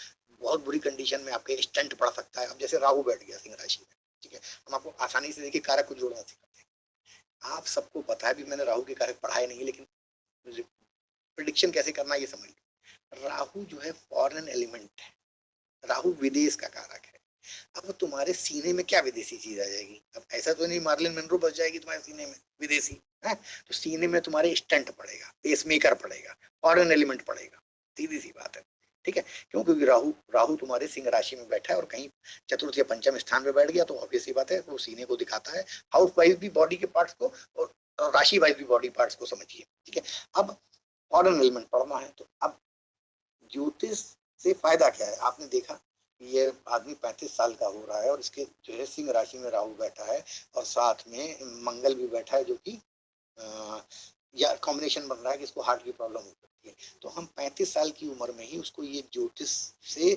बहुत बुरी कंडीशन में आपके स्टंट पड़ सकता है। अब जैसे राहु बैठ गया सिंह राशि में, ठीक है, हम आपको आसानी से देखिए कारक को जोड़ना सिखाते हैं। आप सबको पता है, भी मैंने राहु के कारक पढ़ाए नहीं है, लेकिन प्रिडिक्शन कैसे करना ये समझ लो। राहु जो है फॉरेन एलिमेंट है, राहु विदेश का कारक है। अब तुम्हारे सीने में क्या विदेशी चीज आ जाएगी, अब ऐसा तो नहीं मार्लिन मनरो बस जाएगी तुम्हारे सीने में विदेशी है, तो सीने में तुम्हारे स्टंट पड़ेगा, पेसमेकर पड़ेगा, फॉरेन एलिमेंट पड़ेगा, सीधी सी बात है। ठीक है, क्यों, क्योंकि राहु राहु तुम्हारे सिंह राशि में बैठा है और कहीं चतुर्थ या पंचम स्थान पे बैठ गया, तो ऑब्वियस सी बात है वो सीने को दिखाता है, हाउस वाइज भी बॉडी के पार्ट्स को और राशि वाइज भी बॉडी पार्ट्स को समझिए। ठीक है, अब फॉरेन एलिमेंट पढ़ना है, तो अब ज्योतिष से फायदा क्या है, आपने देखा ये आदमी 35 साल का हो रहा है और इसके जो है सिंह राशि में राहु बैठा है और साथ में मंगल भी बैठा है, जो कि या कॉम्बिनेशन बन रहा है कि इसको हार्ट की प्रॉब्लम हो सकती है। तो हम 35 साल की उम्र में ही उसको ये ज्योतिष से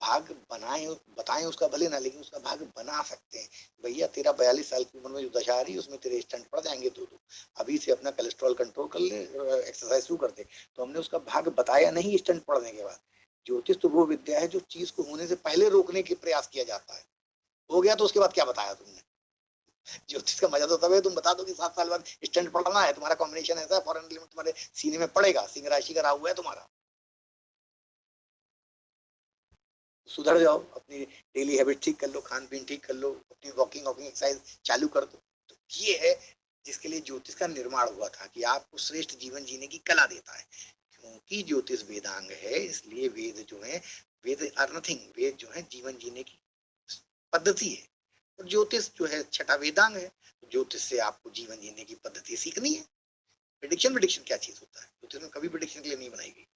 भाग बनाए बताएं उसका, भले ना, लेकिन उसका भाग बना सकते हैं। भैया तेरा 42 साल की उम्र में जो दशा आ रही है उसमें तेरे स्टंट पड़ जाएंगे, तो अभी से अपना कोलेस्ट्रॉल कंट्रोल कर ले, एक्सरसाइज शुरू कर दे। तो हमने उसका भाग बताया नहीं स्टंट पड़ने के बाद। ज्योतिष तो वो विद्या है जो चीज को होने से पहले रोकने के प्रयास किया जाता है, हो गया तो उसके बाद क्या बताया तुमने, ज्योतिष का मजा तो तब है तुम बता दो कि 7 साल बाद स्टैंड पढ़ना है, तुम्हारा कॉम्बिनेशन ऐसा है, फॉरेन एलिमेंट तुम्हारे सीने में पड़ेगा, सिंह राशि का राहु है तुम्हारा, सुधर जाओ, अपनी डेली हैबिट ठीक कर लो, खान पीन ठीक कर लो, अपनी वॉकिंग वॉकिंग एक्सरसाइज चालू कर दो। तो ये है जिसके लिए ज्योतिष का निर्माण हुआ था कि आपको श्रेष्ठ जीवन जीने की कला देता है। क्योंकि ज्योतिष वेदांग है, इसलिए वेद जो है, वेद आर नथिंग, वेद जो है जीवन जीने की पद्धति है, और ज्योतिष जो है छठा वेदांग है। तो ज्योतिष से आपको जीवन जीने की पद्धति सीखनी है। प्रिडिक्शन क्या चीज होता है? ज्योतिष में कभी प्रिडिक्शन के लिए नहीं बनाई गई।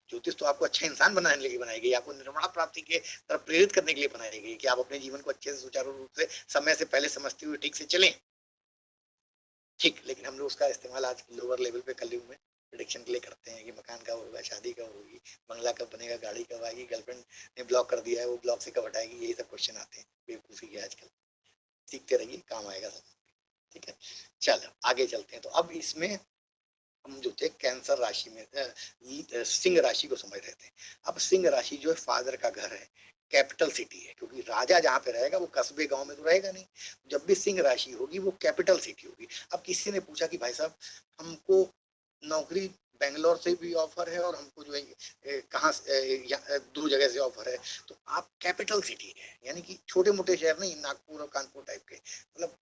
ज्योतिष तो आपको अच्छा इंसान बनाने के लिए बनाई गई, आपको निर्माण प्राप्ति के तरफ प्रेरित करने के लिए बनाई गई कि आप अपने जीवन को अच्छे से सुचारू रूप से समय से पहले समझते हुए ठीक से चलें। ठीक, लेकिन हम लोग उसका इस्तेमाल आज लोअर लेवल पे कलयुग में प्रिडिक्शन के लिए करते हैं कि मकान कब होगा, शादी कब होगी, बंगला कब बनेगा, गाड़ी कब आएगी, गर्लफ्रेंड ने ब्लॉक कर दिया है, वो ब्लॉक से कब हटाएगी, यही सब क्वेश्चन आते हैं। बेवकूफी है आजकल, सीखते रहिए, काम आएगा सब। ठीक है, चलो आगे चलते हैं। तो अब इसमें हम जो थे कैंसर राशि में सिंह राशि को समझ रहे थे। अब सिंह राशि जो है फादर का घर है, कैपिटल सिटी है, क्योंकि राजा जहाँ पे रहेगा वो कस्बे गांव में तो रहेगा नहीं। जब भी सिंह राशि होगी वो कैपिटल सिटी होगी। अब किसी ने पूछा कि भाई साहब हमको नौकरी बेंगलोर से भी ऑफर है और हमको जो है कहाँ दूर जगह से ऑफर है, तो आप कैपिटल सिटी है, यानी कि छोटे मोटे शहर नहीं, नागपुर और कानपुर टाइप के, मतलब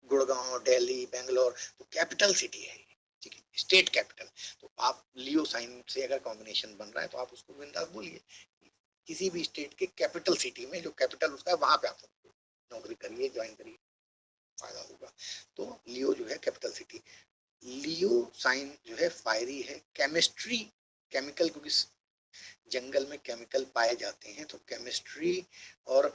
गुड़गांव, दिल्ली, बेंगलोर, तो कैपिटल सिटी है, ठीक है, स्टेट कैपिटल। तो आप लियो साइन से अगर कॉम्बिनेशन बन रहा है तो आप उसको बिंदास बोलिए, किसी भी स्टेट के कैपिटल सिटी में जो कैपिटल उसका है वहां पे आप नौकरी करिए, ज्वाइन करिए, फायदा होगा। तो लियो जो है कैपिटल सिटी। लियो साइन जो है फायरी है, केमिस्ट्री, केमिकल, क्योंकि जंगल में केमिकल पाए जाते हैं, तो केमिस्ट्री और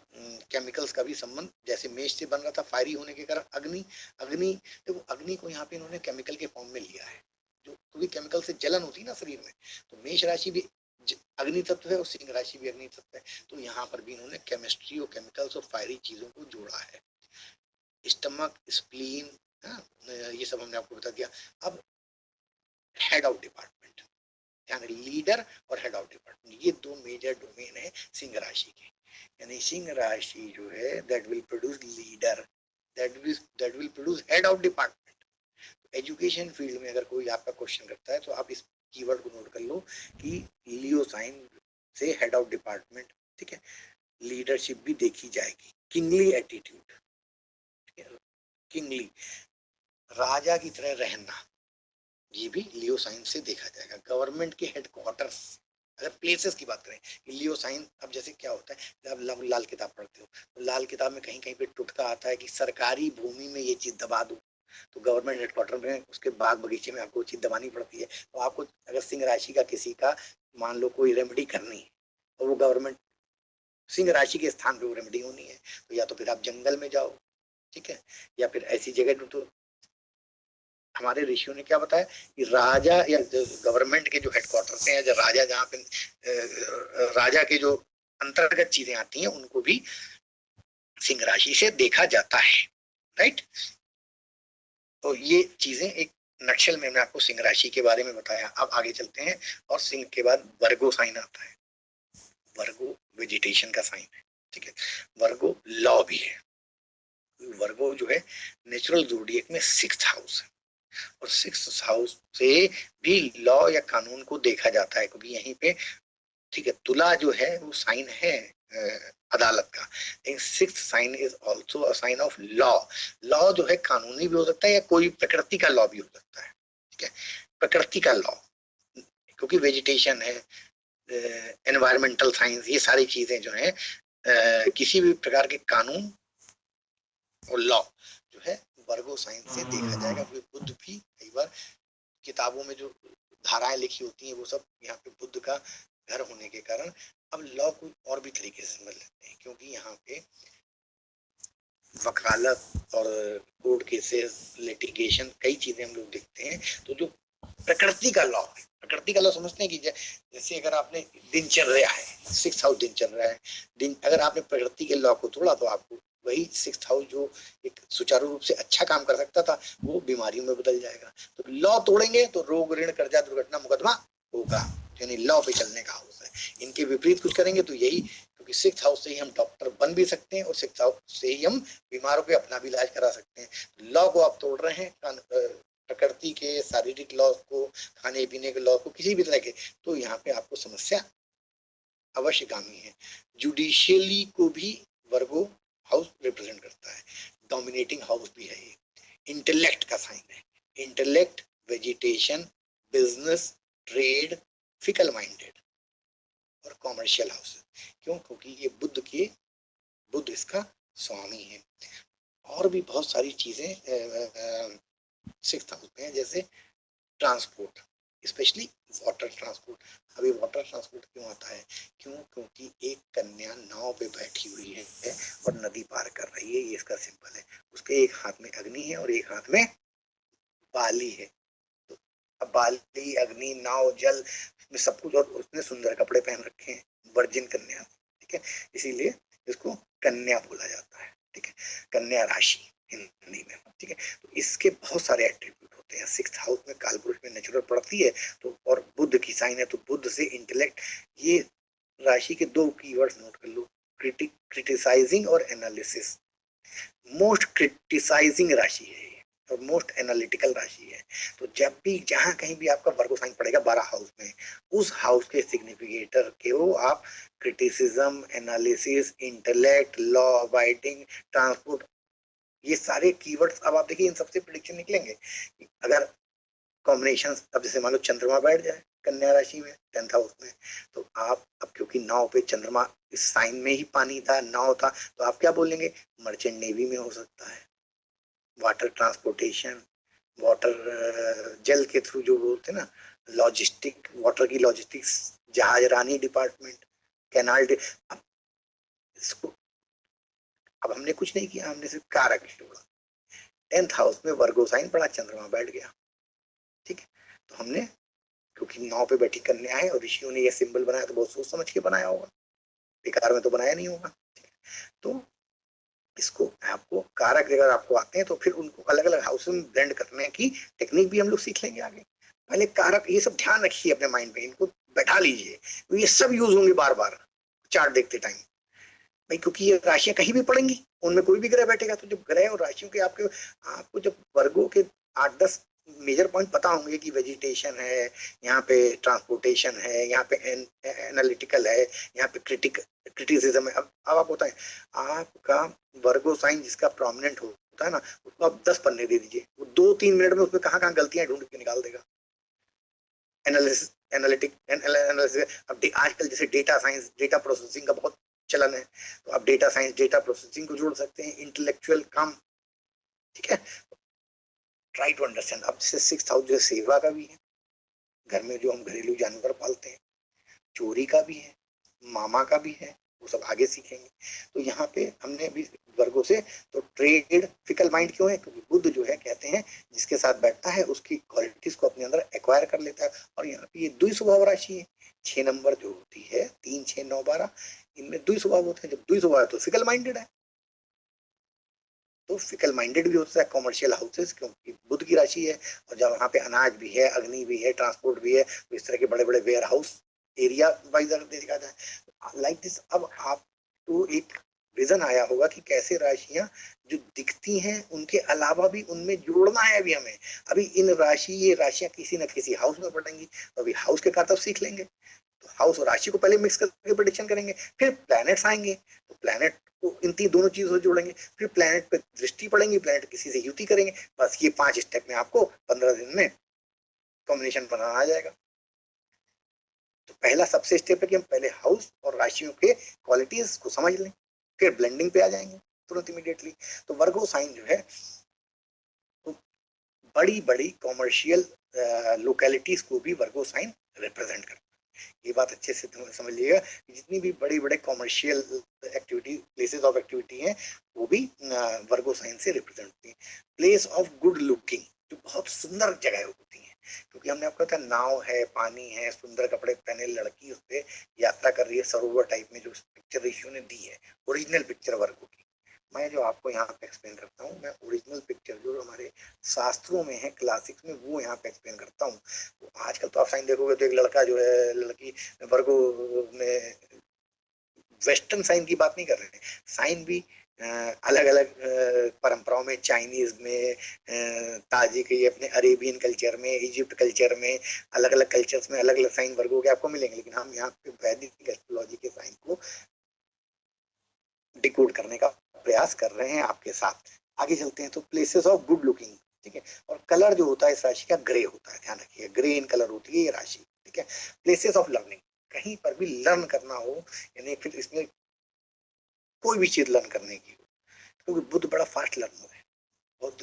केमिकल्स का भी संबंध, जैसे मेष से बन रहा था फायरी होने के कारण अग्नि, अग्नि, तो अग्नि को यहाँ पे इन्होंने केमिकल के फॉर्म में लिया है, जो क्योंकि केमिकल से जलन होती है ना शरीर में, तो मेष राशि भी अग्नि तत्व है और सिंह राशि भी अग्नि तत्व है। तो यहाँ पर भी इन्होंने केमिस्ट्री और केमिकल्स और फायरी चीजों को जोड़ा है। स्टमक, स्प्लीन, ये सब हमने आपको बता दिया। अब हेड ऑफ डिपार्टमेंट, यानी लीडर और हेड ऑफ डिपार्टमेंट, ये दो मेजर डोमेन है सिंह राशि के। यानी सिंह राशि जो है that will produce leader, that will produce head of department. Education field में अगर कोई आपका क्वेश्चन करता है तो आप इस कीवर्ड को नोट कर लो कि लियो साइन से हेड ऑफ डिपार्टमेंट, ठीक है, लीडरशिप भी देखी जाएगी, किंगली एटीट्यूड, किंगली, राजा की तरह रहना, ये भी लियो साइन से देखा जाएगा। गवर्नमेंट के हेडक्वार्टर्स, अगर प्लेसेस की बात करें कि लियो साइन, अब जैसे क्या होता है जब आप लाल किताब पढ़ते हो तो लाल किताब में कहीं कहीं पे टुटका आता है कि सरकारी भूमि में ये चीज दबा दो, तो गवर्नमेंट हेडक्वार्टर में उसके बाग बगीचे में आपको चीज दबानी पड़ती है। तो आपको अगर सिंह राशि का किसी का मान लो कोई रेमेडी करनी है और वो गवर्नमेंट सिंह राशि के स्थान पे वो रेमेडी होनी है, तो या तो फिर आप जंगल में जाओ, ठीक है, या फिर ऐसी जगह ढूंढो। हमारे ऋषियों ने क्या बताया कि राजा या गवर्नमेंट के जो हेडक्वार्टर्स हैं, या राजा जहाँ पे राजा के जो अंतर्गत चीजें आती हैं उनको भी सिंह राशि से देखा जाता है, राइट। तो ये चीजें एक नक्शल में मैंने आपको सिंह राशि के बारे में बताया। अब आगे चलते हैं, और सिंह के बाद वर्गो साइन आता है। वर्गो वेजिटेशन का साइन है, ठीक है, वर्गो लॉ भी है। वर्गो जो है नेचुरल ज़ोडिएक में 6th हाउस है, और 6th हाउस से भी लॉ या कानून को देखा जाता है, क्योंकि यहीं पे, ठीक है, तुला जो है वो साइन है अदालत का, लेकिन 6th sign is also a sign of law. Law जो है कानूनी भी हो सकता है या कोई प्रकृति का लॉ भी हो सकता है, ठीक है, प्रकृति का लॉ, क्योंकि वेजिटेशन है, एनवायरमेंटल साइंस, ये सारी चीजें जो है किसी भी प्रकार के कानून और लॉ जो है वर्गो साइन से देखा जाएगा। बुद्ध भी कई बार किताबों में जो धाराएं लिखी होती हैं वो सब यहाँ पे बुद्ध का घर होने के कारण अब लॉ को और भी तरीके से समझ लेते हैं, क्योंकि यहाँ पे वकालत और कोर्ट केसेस, लिटिगेशन, कई चीजें हम लोग देखते हैं। तो जो प्रकृति का लॉ है, प्रकृति का लॉ समझते हैं कि जैसे अगर आपने दिनचर्या है, 6th हाउस दिनचर्या है, अगर आपने प्रकृति के लॉ को तोड़ा तो आपको वही 6th हाउस जो एक सुचारू रूप से अच्छा काम कर सकता था वो बीमारियों में बदल जाएगा। तो लॉ तोड़ेंगे तो रोग, ऋण, कर्जा, दुर्घटना, मुकदमा होगा, यानी लॉ पे चलने का हाउस है। इनके विपरीत कुछ करेंगे तो यही, क्योंकि क्योंकि सिक्स हाउस से ही हम डॉक्टर बन भी सकते हैं और सिक्स हाउस से ही हम बीमारों पे अपना भी इलाज करा सकते हैं। लॉ को आप तोड़ रहे हैं, प्रकृति के शारीरिक लॉ को, खाने पीने के लॉ को, किसी भी तरह के, तो यहाँ पे आपको समस्या अवश्यगामी है। जुडिशियली को भी वर्गो हाउस रिप्रेजेंट करता है, डोमिनेटिंग हाउस भी है ये, इंटेलेक्ट का साइन है, intellect, vegetation, business, trade, fickle minded और कॉमर्शियल हाउस। क्यों? क्योंकि ये बुद्ध इसका स्वामी है। और भी बहुत सारी चीजें सिक्स्थ हाउस में है, जैसे ट्रांसपोर्ट, स्पेशली वाटर ट्रांसपोर्ट। अभी वाटर ट्रांसपोर्ट क्यों आता है? क्यों? क्योंकि एक कन्या नाव पे बैठी हुई है और नदी पार कर रही है, ये इसका सिंबल है। उसके एक हाथ में अग्नि है और एक हाथ में बाली है। तो अब बाली, अग्नि, नाव, जल में सब कुछ, और उसने सुंदर कपड़े पहन रखे हैं, वर्जिन कन्या, ठीक है, इसीलिए इसको कन्या बोला जाता है, ठीक है, कन्या राशि हिंदी में, ठीक है। तो इसके बहुत सारे एट्रीब्यूट होते हैं। सिक्स्थ हाउस में कालपुरुष में नेचुरल पड़ती है, तो और बुद्ध की साइन है, तो बुद्ध से इंटेलेक्ट। ये राशि के दो कीवर्ड्स नोट कर लो, क्रिटिसाइजिंग और एनालिसिस। मोस्ट क्रिटिसाइजिंग राशि है और मोस्ट एनालिटिकल राशि है। तो जब भी जहां कहीं भी आपका वर्गो साइन पड़ेगा 12 हाउस में, उस हाउस के सिग्निफिकेटर के वो आप criticism, analysis, intellect, law abiding, transport, ये सारे कीवर्ड्स। अब आप देखिए इन सबसे प्रिडिक्शन निकलेंगे। अगर कॉम्बिनेशन, अब जैसे मान लो चंद्रमा बैठ जाए कन्या राशि में 10th हाउस में, तो आप, अब क्योंकि नाव पे चंद्रमा इस साइन में ही पानी था, नाव था, तो आप क्या बोलेंगे? मर्चेंट नेवी में हो सकता है, वाटर ट्रांसपोर्टेशन, वाटर जल के थ्रू जो बोलते हैं ना, लॉजिस्टिक, वाटर की लॉजिस्टिक्स, जहाजरानी डिपार्टमेंट, कैनाल। अब इसको, अब हमने कुछ नहीं किया, हमने सिर्फ कारक जोड़ा। 10th हाउस में वर्गो साइन पड़ा, चंद्रमा बैठ गया, ठीक है। तो हमने, क्योंकि नाव पे बैठी कन्या है और ऋषियों ने ये सिंबल बनाया, तो बहुत सोच समझ के बनाया होगा, बेकार में तो बनाया नहीं होगा। तो इसको आपको कारक अगर आपको आते हैं तो फिर उनको अलग अलग हाउस में ब्लेंड करने की टेक्निक भी हम लोग सीख लेंगे आगे। पहले कारक ये सब ध्यान रखिए अपने माइंड में, इनको बैठा लीजिए, तो ये सब यूज होंगे बार बार चार्ट देखते टाइम भाई, क्योंकि ये राशियां कहीं भी पड़ेंगी, उनमें कोई भी ग्रह बैठेगा, तो जब ग्रह और राशियों के आपको जब वर्गों के 8-10 मेजर पॉइंट पता होंगे कि वेजिटेशन है, यहाँ पे ट्रांसपोर्टेशन है, यहाँ पे एनालिटिकल है, यहाँ पे क्रिटिसिज्म है। अब आप होता है आपका वर्गो साइन जिसका प्रोमिनेंट होता है ना, उसको आप 10 पन्ने दे दीजिए, वो 2-3 मिनट में उसमें कहाँ कहाँ गलतियां ढूंढ के निकाल देगा। एनालिसिस, एनालिटिक, अब आजकल जैसे डेटा साइंस, डेटा प्रोसेसिंग का बहुत चलन है, तो आप डेटा साइंस, डेटा प्रोसेसिंग को जोड़ सकते हैं, इंटेलेक्चुअल काम, ठीक है। Try to understand. अब जैसे 6th हाउस जो सेवा का भी है, घर में जो हम घरेलू जानवर पालते हैं, चोरी का भी है, मामा का भी है, वो सब आगे सीखेंगे। तो यहाँ पे हमने अभी वर्गों से, तो ट्रेड, फिकल माइंड क्यों है? क्योंकि बुद्ध जो है कहते हैं जिसके साथ बैठता है उसकी क्वालिटीज को अपने अंदर एक्वायर कर लेता है। और यहाँ पे ये द्वि स्वभाव राशि है, 6 नंबर जो होती है, 3, 6, 9, 12, इनमें द्वि स्वभाव होते हैं। जब द्वि स्वभाव है तो फिकल माइंडेड है, तो फिकल माइंडेड भी होता है कॉमर्शियल हाउसेस, क्योंकि बुध की राशि है। और जब वहां पे अनाज भी है, अग्नि भी है, ट्रांसपोर्ट भी है, तो इस तरह के बड़े बड़े वेयर हाउस एरिया वाइज देखा जाए लाइक दिस। अब आपको एक विजन आया होगा कि कैसे राशियां जो दिखती हैं उनके अलावा भी उनमें जोड़ना है अभी हमें। अभी ये राशियां किसी न किसी हाउस में पड़ेंगी, तो अभी हाउस के कारतब सीख लेंगे। तो हाउस और राशि को पहले मिक्स करके प्रेडिक्शन करेंगे, फिर प्लैनेट्स आएंगे, तो प्लैनेट को इन तीन दोनों चीजों से जोड़ेंगे, फिर प्लैनेट पे दृष्टि पड़ेंगे, प्लैनेट किसी से युति करेंगे। बस ये 5 स्टेप में आपको 15 दिन में कॉम्बिनेशन बनाना आ जाएगा। तो पहला सबसे स्टेप है कि हम पहले हाउस और राशियों के क्वालिटीज को समझ लें, फिर ब्लेंडिंग पे आ जाएंगे तुरंत इमीडिएटली। तो वर्गो साइन जो है तो बड़ी बड़ी कॉमर्शियल लोकेलिटीज को भी वर्गो साइन रिप्रेजेंट करता है। ये बात अच्छे से समझ लीजिएगा, जितनी भी बड़ी बड़े commercial activity, places of activity हैं, वो भी वर्गो साइन से रिप्रेजेंट होती है। प्लेस ऑफ गुड लुकिंग, जो बहुत सुंदर जगह होती है, क्योंकि हमने आपको कहा नाव है, पानी है, सुंदर कपड़े पहने लड़की उस पर यात्रा कर रही है, सरोवर टाइप में, जो पिक्चर ऋषियों ने दी है, ओरिजिनल पिक्चर वर्गो की। मैं जो आपको यहाँ पे एक्सप्लेन करता हूँ, मैं ओरिजिनल पिक्चर जो हमारे शास्त्रों में है, क्लासिक्स में, वो यहाँ पे एक्सप्लेन करता हूँ। तो आजकल तो आप साइन देखोगे तो एक लड़का जो है, लड़की वर्गो में वेस्टर्न साइन की बात नहीं कर रहे हैं, साइन भी अलग अलग परंपराओं में, चाइनीज में, ताजिक, ये अपने अरेबियन कल्चर में, इजिप्ट कल्चर में, अलग अलग कल्चर्स में अलग अलग साइन वर्गों के आपको मिलेंगे, लेकिन हम यहाँ पे वैदिक एस्ट्रोलॉजी के साइन को डिकोड करने का प्रयास कर रहे हैं आपके साथ। आगे चलते हैं तो प्लेसेस ऑफ गुड लुकिंग, ठीक है, और कलर जो होता है इस राशि का ग्रे होता है, ध्यान रखिए ग्रे इन कलर होती है ये राशि, ठीक है। प्लेसेस ऑफ लर्निंग, कहीं पर भी लर्न करना हो, यानी फिर इसमें कोई भी चीज लर्न करने की हो, क्योंकि बुध बड़ा फास्ट लर्नर है, बहुत